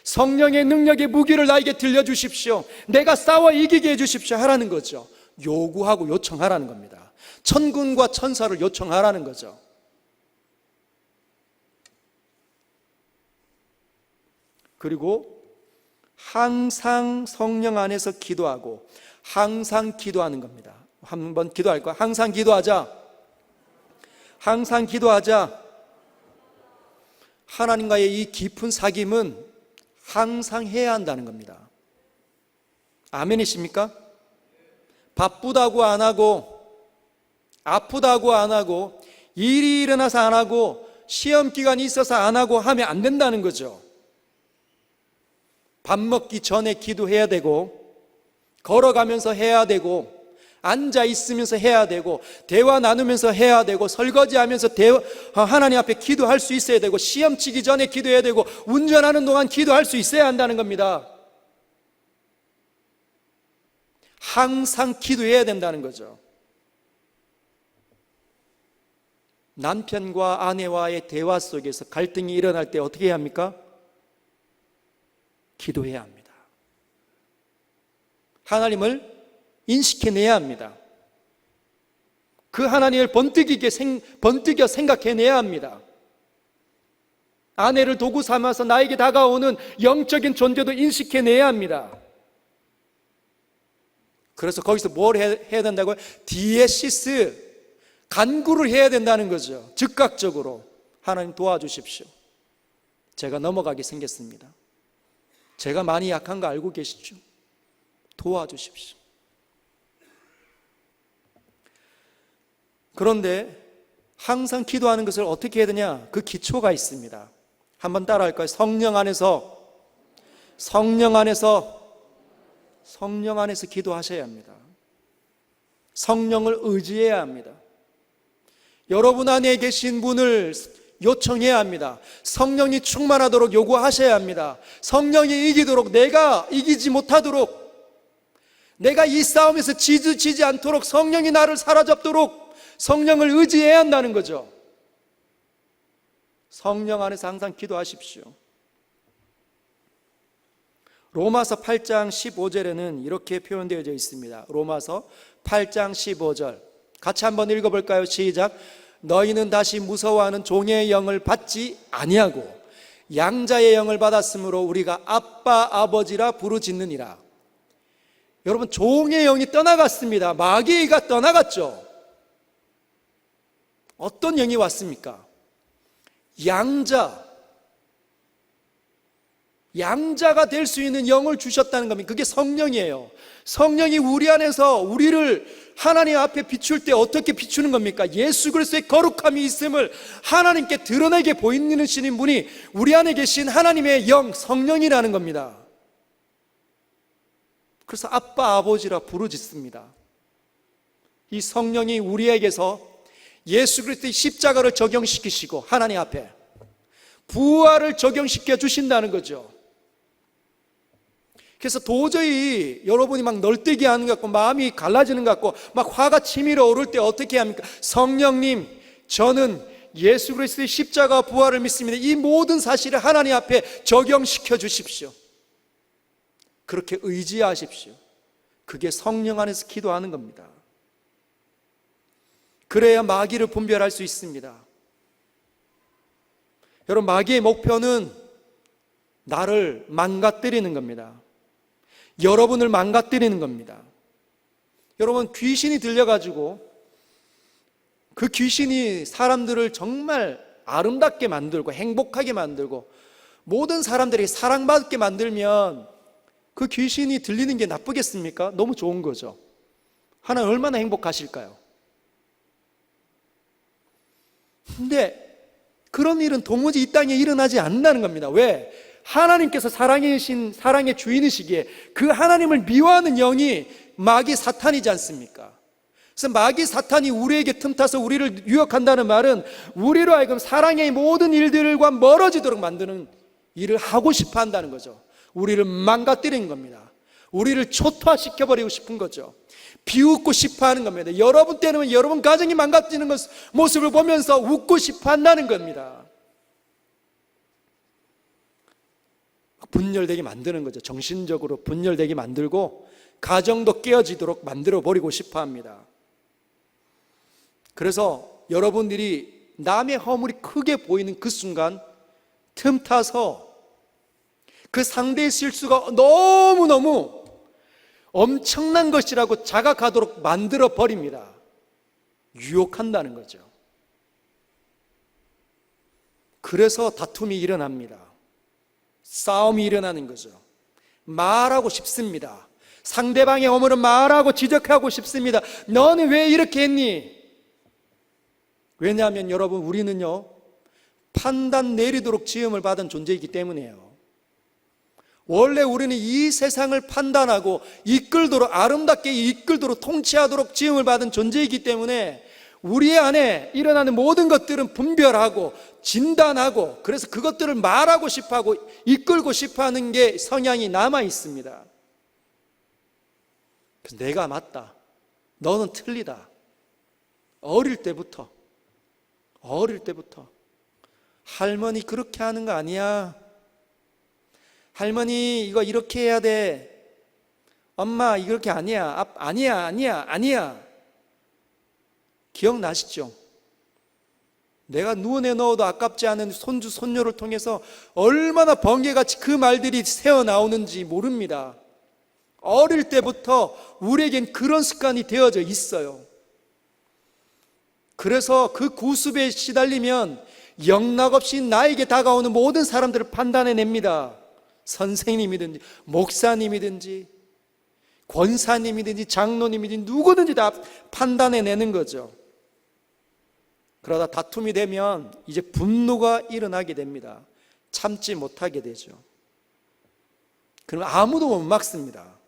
성령의 능력의 무기를 나에게 들려주십시오. 내가 싸워 이기게 해주십시오 하라는 거죠. 요구하고 요청하라는 겁니다. 천군과 천사를 요청하라는 거죠. 그리고 항상 성령 안에서 기도하고 항상 기도하는 겁니다. 한번 기도할 거야. 항상 기도하자. 항상 기도하자. 하나님과의 이 깊은 사귐은 항상 해야 한다는 겁니다. 아멘이십니까? 바쁘다고 안 하고, 아프다고 안 하고, 일이 일어나서 안 하고, 시험 기간이 있어서 안 하고 하면 안 된다는 거죠. 밥 먹기 전에 기도해야 되고, 걸어가면서 해야 되고, 앉아 있으면서 해야 되고, 대화 나누면서 해야 되고, 설거지하면서 하나님 앞에 기도할 수 있어야 되고, 시험 치기 전에 기도해야 되고, 운전하는 동안 기도할 수 있어야 한다는 겁니다. 항상 기도해야 된다는 거죠. 남편과 아내와의 대화 속에서 갈등이 일어날 때 어떻게 해야 합니까? 기도해야 합니다. 하나님을 인식해내야 합니다. 그 하나님을 번뜩여 생각해내야 합니다. 아내를 도구 삼아서 나에게 다가오는 영적인 존재도 인식해내야 합니다. 그래서 거기서 뭘 해야 된다고요? 디에시스, 간구를 해야 된다는 거죠. 즉각적으로. 하나님 도와주십시오. 제가 넘어가게 생겼습니다. 제가 많이 약한 거 알고 계시죠? 도와주십시오. 그런데 항상 기도하는 것을 어떻게 해야 되냐? 그 기초가 있습니다. 한번 따라 할까요? 성령 안에서 기도하셔야 합니다. 성령을 의지해야 합니다. 여러분 안에 계신 분을 요청해야 합니다. 성령이 충만하도록 요구하셔야 합니다. 성령이 이기도록, 내가 이기지 못하도록, 내가 이 싸움에서 지지 않도록, 성령이 나를 사로잡도록 성령을 의지해야 한다는 거죠. 성령 안에서 항상 기도하십시오. 로마서 8장 15절에는 이렇게 표현되어 있습니다. 로마서 8장 15절 같이 한번 읽어볼까요? 시작. 너희는 다시 무서워하는 종의 영을 받지 아니하고 양자의 영을 받았으므로 우리가 아빠 아버지라 부르짖느니라. 여러분, 종의 영이 떠나갔습니다. 마귀가 떠나갔죠. 어떤 영이 왔습니까? 양자가 될 수 있는 영을 주셨다는 겁니다. 그게 성령이에요. 성령이 우리 안에서 우리를 하나님 앞에 비출 때 어떻게 비추는 겁니까? 예수 그리스도의 거룩함이 있음을 하나님께 드러내게 보이시는 분이 우리 안에 계신 하나님의 영, 성령이라는 겁니다. 그래서 아빠 아버지라 부르짖습니다. 이 성령이 우리에게서 예수 그리스도의 십자가를 적용시키시고 하나님 앞에 부활을 적용시켜 주신다는 거죠. 그래서 도저히 여러분이 막 널뛰기 하는 것 같고 마음이 갈라지는 것 같고 막 화가 치밀어 오를 때 어떻게 합니까? 성령님, 저는 예수 그리스도의 십자가 부활을 믿습니다. 이 모든 사실을 하나님 앞에 적용시켜 주십시오. 그렇게 의지하십시오. 그게 성령 안에서 기도하는 겁니다. 그래야 마귀를 분별할 수 있습니다. 여러분, 마귀의 목표는 나를 망가뜨리는 겁니다. 여러분을 망가뜨리는 겁니다. 여러분, 귀신이 들려가지고 그 귀신이 사람들을 정말 아름답게 만들고 행복하게 만들고 모든 사람들이 사랑받게 만들면 그 귀신이 들리는 게 나쁘겠습니까? 너무 좋은 거죠. 하나님 얼마나 행복하실까요? 근데 그런 일은 도무지 이 땅에 일어나지 않는다는 겁니다. 왜? 하나님께서 사랑의 주인이시기에 그 하나님을 미워하는 영이 마귀 사탄이지 않습니까? 그래서 마귀 사탄이 우리에게 틈타서 우리를 유혹한다는 말은 우리로 하여금 사랑의 모든 일들과 멀어지도록 만드는 일을 하고 싶어 한다는 거죠. 우리를 망가뜨리는 겁니다. 우리를 초토화시켜버리고 싶은 거죠. 비웃고 싶어 하는 겁니다. 여러분 때는 여러분 가정이 망가지는 모습을 보면서 웃고 싶어 한다는 겁니다. 분열되게 만드는 거죠. 정신적으로 분열되게 만들고 가정도 깨어지도록 만들어버리고 싶어 합니다. 그래서 여러분들이 남의 허물이 크게 보이는 그 순간 틈타서 그 상대의 실수가 너무너무 엄청난 것이라고 자각하도록 만들어버립니다. 유혹한다는 거죠. 그래서 다툼이 일어납니다. 싸움이 일어나는 거죠. 말하고 싶습니다. 상대방의 허물은 말하고 지적하고 싶습니다. 너는 왜 이렇게 했니? 왜냐하면 여러분, 우리는요 판단 내리도록 지음을 받은 존재이기 때문이에요. 원래 우리는 이 세상을 판단하고 이끌도록, 아름답게 이끌도록 통치하도록 지음을 받은 존재이기 때문에 우리 안에 일어나는 모든 것들은 분별하고 진단하고, 그래서 그것들을 말하고 싶어하고 이끌고 싶어하는 게 성향이 남아 있습니다. 그래서 내가 맞다, 너는 틀리다. 어릴 때부터 할머니 그렇게 하는 거 아니야, 할머니 이거 이렇게 해야 돼, 엄마 이렇게 아니야, 아니야. 기억나시죠? 내가 누원에 넣어도 아깝지 않은 손주 손녀를 통해서 얼마나 번개같이 그 말들이 새어나오는지 모릅니다. 어릴 때부터 우리에겐 그런 습관이 되어져 있어요. 그래서 그 구습에 시달리면 영락없이 나에게 다가오는 모든 사람들을 판단해냅니다. 선생님이든지 목사님이든지 권사님이든지 장로님이든지 누구든지 다 판단해내는 거죠. 그러다 다툼이 되면 이제 분노가 일어나게 됩니다. 참지 못하게 되죠. 그럼 아무도 못 막습니다.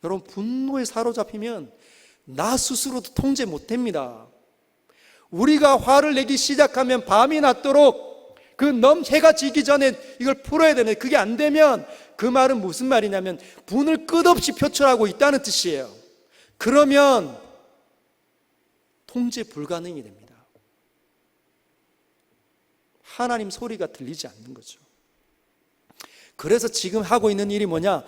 여러분, 분노에 사로잡히면 나 스스로도 통제 못합니다. 우리가 화를 내기 시작하면 밤이 낮도록 해가 지기 전에 이걸 풀어야 되는데, 그게 안 되면 그 말은 무슨 말이냐면 분을 끝없이 표출하고 있다는 뜻이에요. 그러면 통제 불가능이 됩니다. 하나님 소리가 들리지 않는 거죠. 그래서 지금 하고 있는 일이 뭐냐?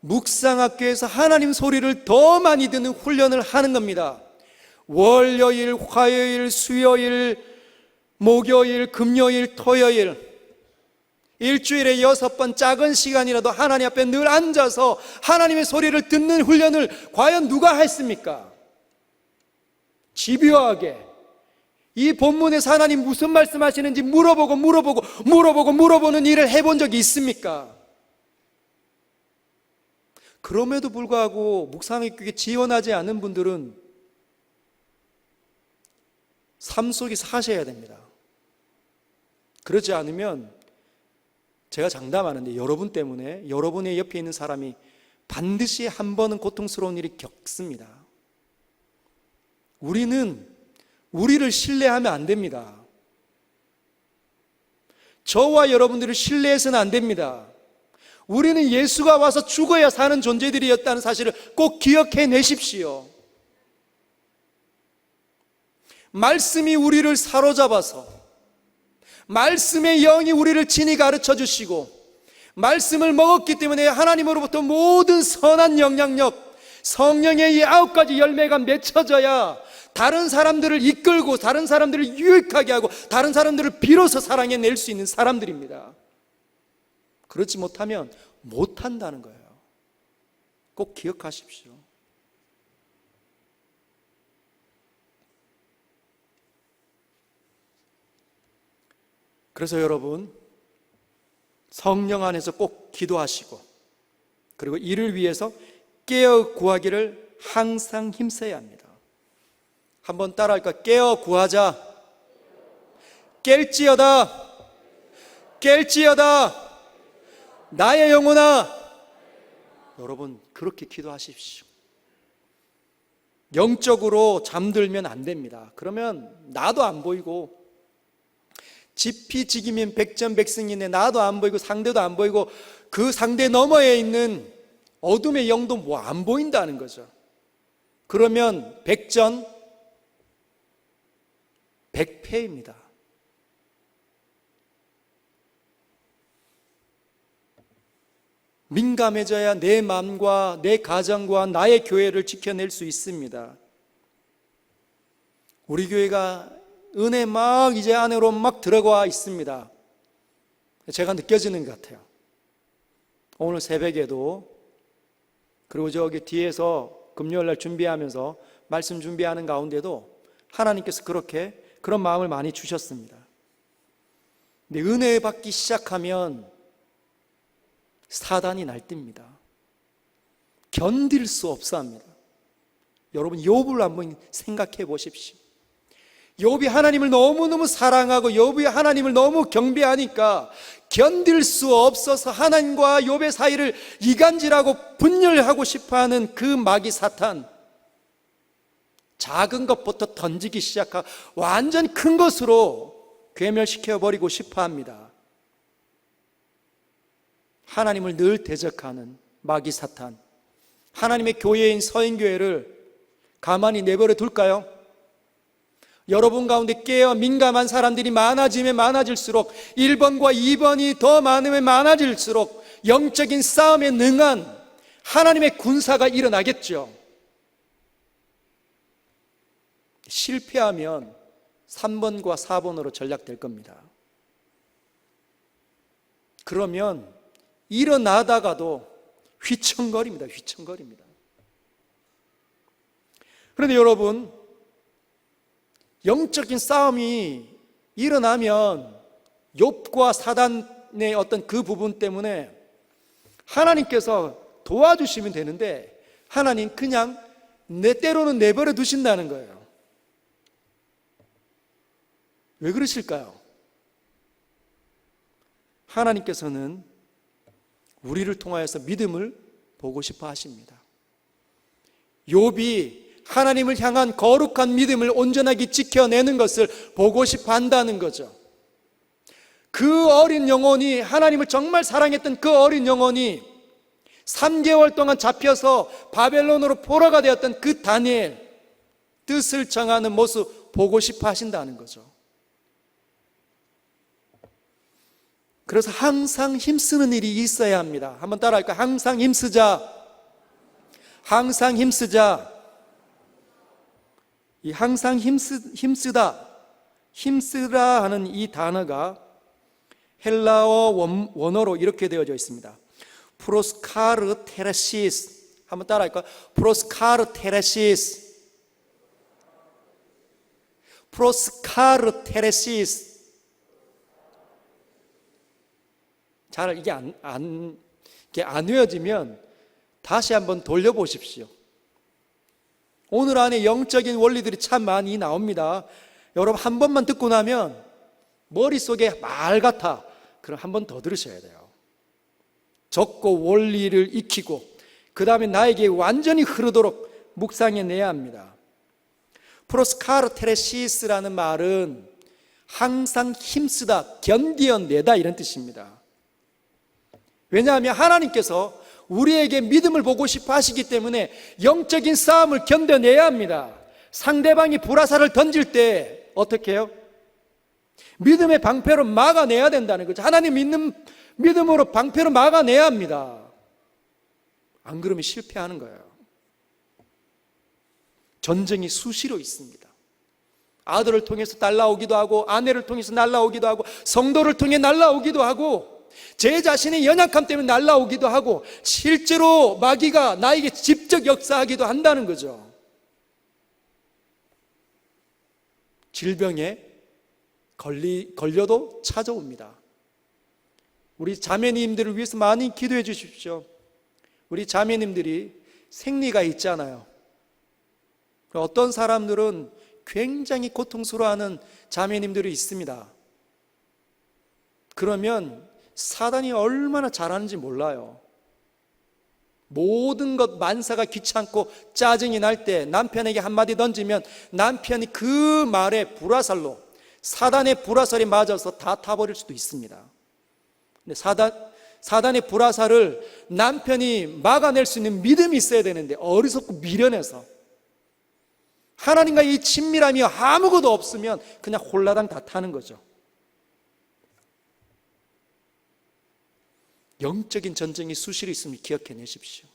묵상학교에서 하나님 소리를 더 많이 듣는 훈련을 하는 겁니다. 월요일, 화요일, 수요일, 목요일, 금요일, 토요일, 일주일에 6번 작은 시간이라도 하나님 앞에 늘 앉아서 하나님의 소리를 듣는 훈련을 과연 누가 했습니까? 집요하게 이 본문에서 하나님 무슨 말씀하시는지 물어보는 일을 해본 적이 있습니까? 그럼에도 불구하고 묵상학교에 지원하지 않은 분들은 삶 속에 사셔야 됩니다. 그렇지 않으면 제가 장담하는데 여러분 때문에 여러분의 옆에 있는 사람이 반드시 한 번은 고통스러운 일이 겪습니다. 우리는 우리를 신뢰하면 안 됩니다. 저와 여러분들을 신뢰해서는 안 됩니다. 우리는 예수가 와서 죽어야 사는 존재들이었다는 사실을 꼭 기억해 내십시오. 말씀이 우리를 사로잡아서 말씀의 영이 우리를 친히 가르쳐 주시고 말씀을 먹었기 때문에 하나님으로부터 모든 선한 영향력, 성령의 이 9가지 열매가 맺혀져야 다른 사람들을 이끌고 다른 사람들을 유익하게 하고 다른 사람들을 비로소 사랑해낼 수 있는 사람들입니다. 그렇지 못하면 못한다는 거예요. 꼭 기억하십시오. 그래서 여러분, 성령 안에서 꼭 기도하시고 그리고 이를 위해서 깨어 구하기를 항상 힘써야 합니다. 한번 따라할까? 깨어 구하자. 깰지어다. 깰지어다. 나의 영혼아. 여러분, 그렇게 기도하십시오. 영적으로 잠들면 안 됩니다. 그러면 나도 안 보이고 지피지기면 백전백승인데 나도 안 보이고 상대도 안 보이고 그 상대 너머에 있는 어둠의 영도 뭐 안 보인다는 거죠. 그러면 백전 백패입니다. 민감해져야 내 마음과 내 가정과 나의 교회를 지켜낼 수 있습니다. 우리 교회가 은혜 막 이제 안으로 막 들어가 있습니다. 제가 느껴지는 것 같아요. 오늘 새벽에도 그리고 저기 뒤에서 금요일날 준비하면서 말씀 준비하는 가운데도 하나님께서 그런 마음을 많이 주셨습니다. 근데 은혜 받기 시작하면 사단이 날뜁니다. 견딜 수 없어 합니다. 여러분, 욥을 한번 생각해 보십시오. 욥이 하나님을 너무너무 사랑하고 욥이 하나님을 너무 경배하니까 견딜 수 없어서 하나님과 욥의 사이를 이간질하고 분열하고 싶어하는 그 마귀 사탄, 작은 것부터 던지기 시작하고 완전 큰 것으로 괴멸시켜버리고 싶어합니다. 하나님을 늘 대적하는 마귀 사탄, 하나님의 교회인 서인교회를 가만히 내버려 둘까요? 여러분 가운데 깨어 민감한 사람들이 많아지면 많아질수록 1번과 2번이 더 많으면 많아질수록 영적인 싸움에 능한 하나님의 군사가 일어나겠죠. 실패하면 3번과 4번으로 전락될 겁니다. 그러면 일어나다가도 휘청거립니다. 휘청거립니다. 그런데 여러분, 영적인 싸움이 일어나면 욥과 사단의 어떤 그 부분 때문에 하나님께서 도와주시면 되는데 하나님 그냥 내 때로는 내버려 두신다는 거예요. 왜 그러실까요? 하나님께서는 우리를 통하여서 믿음을 보고 싶어 하십니다. 욥이 하나님을 향한 거룩한 믿음을 온전하게 지켜내는 것을 보고 싶어 한다는 거죠. 그 어린 영혼이, 하나님을 정말 사랑했던 그 어린 영혼이 3개월 동안 잡혀서 바벨론으로 포로가 되었던 그 다니엘, 뜻을 정하는 모습 보고 싶어 하신다는 거죠. 그래서 항상 힘쓰는 일이 있어야 합니다. 한번 따라할까요? 항상 힘쓰자. 항상 힘쓰자. 이 항상 힘쓰다, 힘쓰라 하는 이 단어가 헬라어 원어로 이렇게 되어져 있습니다. 프로스카르테레시스. 한번 따라할까요? 프로스카르테레시스. 프로스카르테레시스. 잘 이게 안 외워지면 다시 한번 돌려보십시오. 오늘 안에 영적인 원리들이 참 많이 나옵니다. 여러분 한 번만 듣고 나면 머릿속에 말 같아. 그럼 한 번 더 들으셔야 돼요. 적고 원리를 익히고 그 다음에 나에게 완전히 흐르도록 묵상해내야 합니다. 프로스카르테레시스라는 말은 항상 힘쓰다, 견디어내다 이런 뜻입니다. 왜냐하면 하나님께서 우리에게 믿음을 보고 싶어 하시기 때문에 영적인 싸움을 견뎌내야 합니다. 상대방이 불화살을 던질 때 어떻게 해요? 믿음의 방패로 막아내야 된다는 거죠. 하나님 믿는 믿음으로 방패로 막아내야 합니다. 안 그러면 실패하는 거예요. 전쟁이 수시로 있습니다. 아들을 통해서 날라오기도 하고 아내를 통해서 날라오기도 하고 성도를 통해 날라오기도 하고 제 자신의 연약함 때문에 날라오기도 하고 실제로 마귀가 나에게 직접 역사하기도 한다는 거죠. 질병에 걸려도 찾아옵니다. 우리 자매님들을 위해서 많이 기도해 주십시오. 우리 자매님들이 생리가 있잖아요. 어떤 사람들은 굉장히 고통스러워하는 자매님들이 있습니다. 그러면 사단이 얼마나 잘하는지 몰라요. 모든 것 만사가 귀찮고 짜증이 날 때 남편에게 한마디 던지면 남편이 그 말에 불화살로 사단의 불화살이 맞아서 다 타버릴 수도 있습니다. 근데 사단의 불화살을 남편이 막아낼 수 있는 믿음이 있어야 되는데 어리석고 미련해서 하나님과 이 친밀함이 아무것도 없으면 그냥 홀라당 다 타는 거죠. 영적인 전쟁이 수시로 있음을 기억해 내십시오.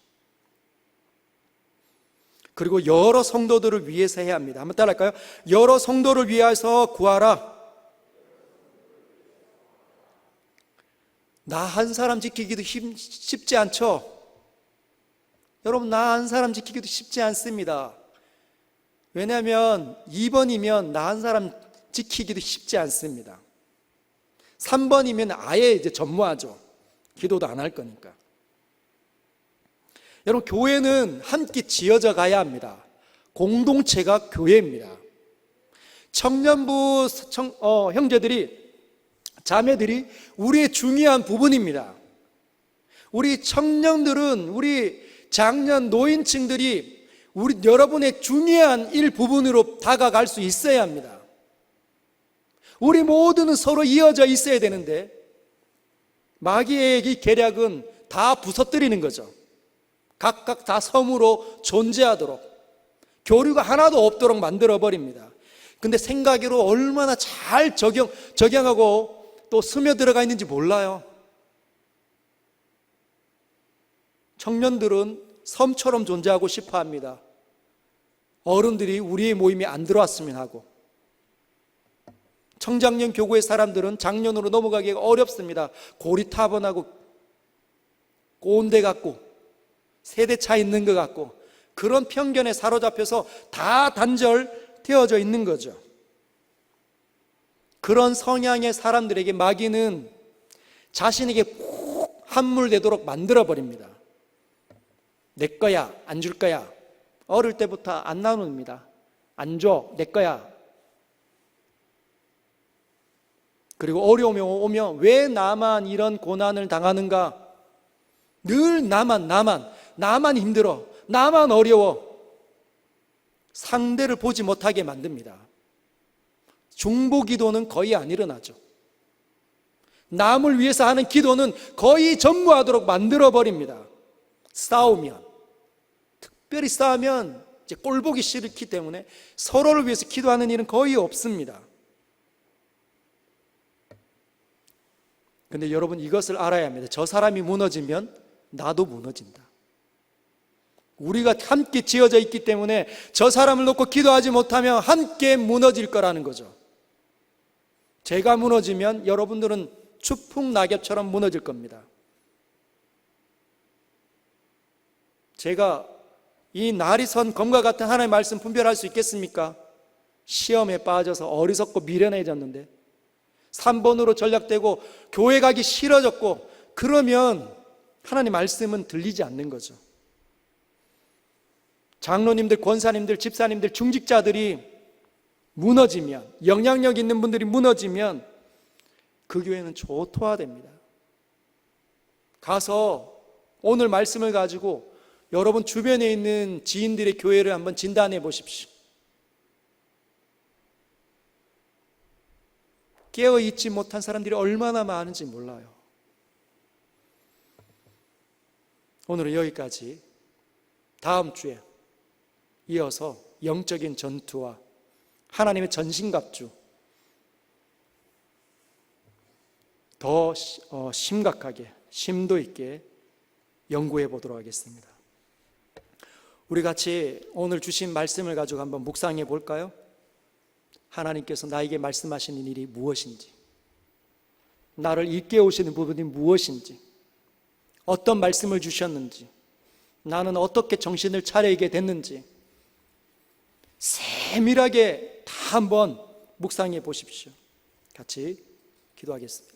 그리고 여러 성도들을 위해서 해야 합니다. 한번 따라할까요? 여러 성도를 위해서 구하라. 나 한 사람 지키기도 쉽지 않죠? 여러분, 나 한 사람 지키기도 쉽지 않습니다. 왜냐하면 2번이면 나 한 사람 지키기도 쉽지 않습니다. 3번이면 아예 이제 전무하죠. 기도도 안 할 거니까. 여러분, 교회는 함께 지어져 가야 합니다. 공동체가 교회입니다. 청년부 형제들이, 자매들이 우리의 중요한 부분입니다. 우리 청년들은, 우리 장년 노인층들이 여러분의 중요한 일부분으로 다가갈 수 있어야 합니다. 우리 모두는 서로 이어져 있어야 되는데 마귀의 이 계략은 다 부서뜨리는 거죠. 각각 다 섬으로 존재하도록, 교류가 하나도 없도록 만들어버립니다. 근데 생각으로 얼마나 잘 적용하고 또 스며들어가 있는지 몰라요. 청년들은 섬처럼 존재하고 싶어 합니다. 어른들이 우리의 모임에 안 들어왔으면 하고, 청장년 교구의 사람들은 장년으로 넘어가기가 어렵습니다. 고리타분하고 꼰대 같고 세대 차 있는 것 같고 그런 편견에 사로잡혀서 다 단절되어져 있는 거죠. 그런 성향의 사람들에게 마귀는 자신에게 꼭 함몰되도록 만들어버립니다. 내 거야, 안 줄 거야. 어릴 때부터 안 나눕니다. 안 줘, 내 거야. 그리고 어려움이 오면 왜 나만 이런 고난을 당하는가? 늘 나만 힘들어, 나만 어려워. 상대를 보지 못하게 만듭니다. 중보 기도는 거의 안 일어나죠. 남을 위해서 하는 기도는 거의 전무하도록 만들어버립니다. 싸우면, 특별히 싸우면 이제 꼴보기 싫기 때문에 서로를 위해서 기도하는 일은 거의 없습니다. 근데 여러분 이것을 알아야 합니다. 저 사람이 무너지면 나도 무너진다. 우리가 함께 지어져 있기 때문에 저 사람을 놓고 기도하지 못하면 함께 무너질 거라는 거죠. 제가 무너지면 여러분들은 추풍 낙엽처럼 무너질 겁니다. 제가 이 날이 선 검과 같은 하나님의 말씀 분별할 수 있겠습니까? 시험에 빠져서 어리석고 미련해졌는데 3번으로 전략되고 교회 가기 싫어졌고 그러면 하나님 말씀은 들리지 않는 거죠. 장로님들, 권사님들, 집사님들, 중직자들이 무너지면, 영향력 있는 분들이 무너지면 그 교회는 초토화됩니다. 가서 오늘 말씀을 가지고 여러분 주변에 있는 지인들의 교회를 한번 진단해 보십시오. 깨어있지 못한 사람들이 얼마나 많은지 몰라요. 오늘은 여기까지. 다음 주에 이어서 영적인 전투와 하나님의 전신갑주 더 심각하게 심도 있게 연구해 보도록 하겠습니다. 우리 같이 오늘 주신 말씀을 가지고 한번 묵상해 볼까요? 하나님께서 나에게 말씀하시는 일이 무엇인지, 나를 일깨우시는 부분이 무엇인지, 어떤 말씀을 주셨는지, 나는 어떻게 정신을 차리게 됐는지 세밀하게 다 한번 묵상해 보십시오. 같이 기도하겠습니다.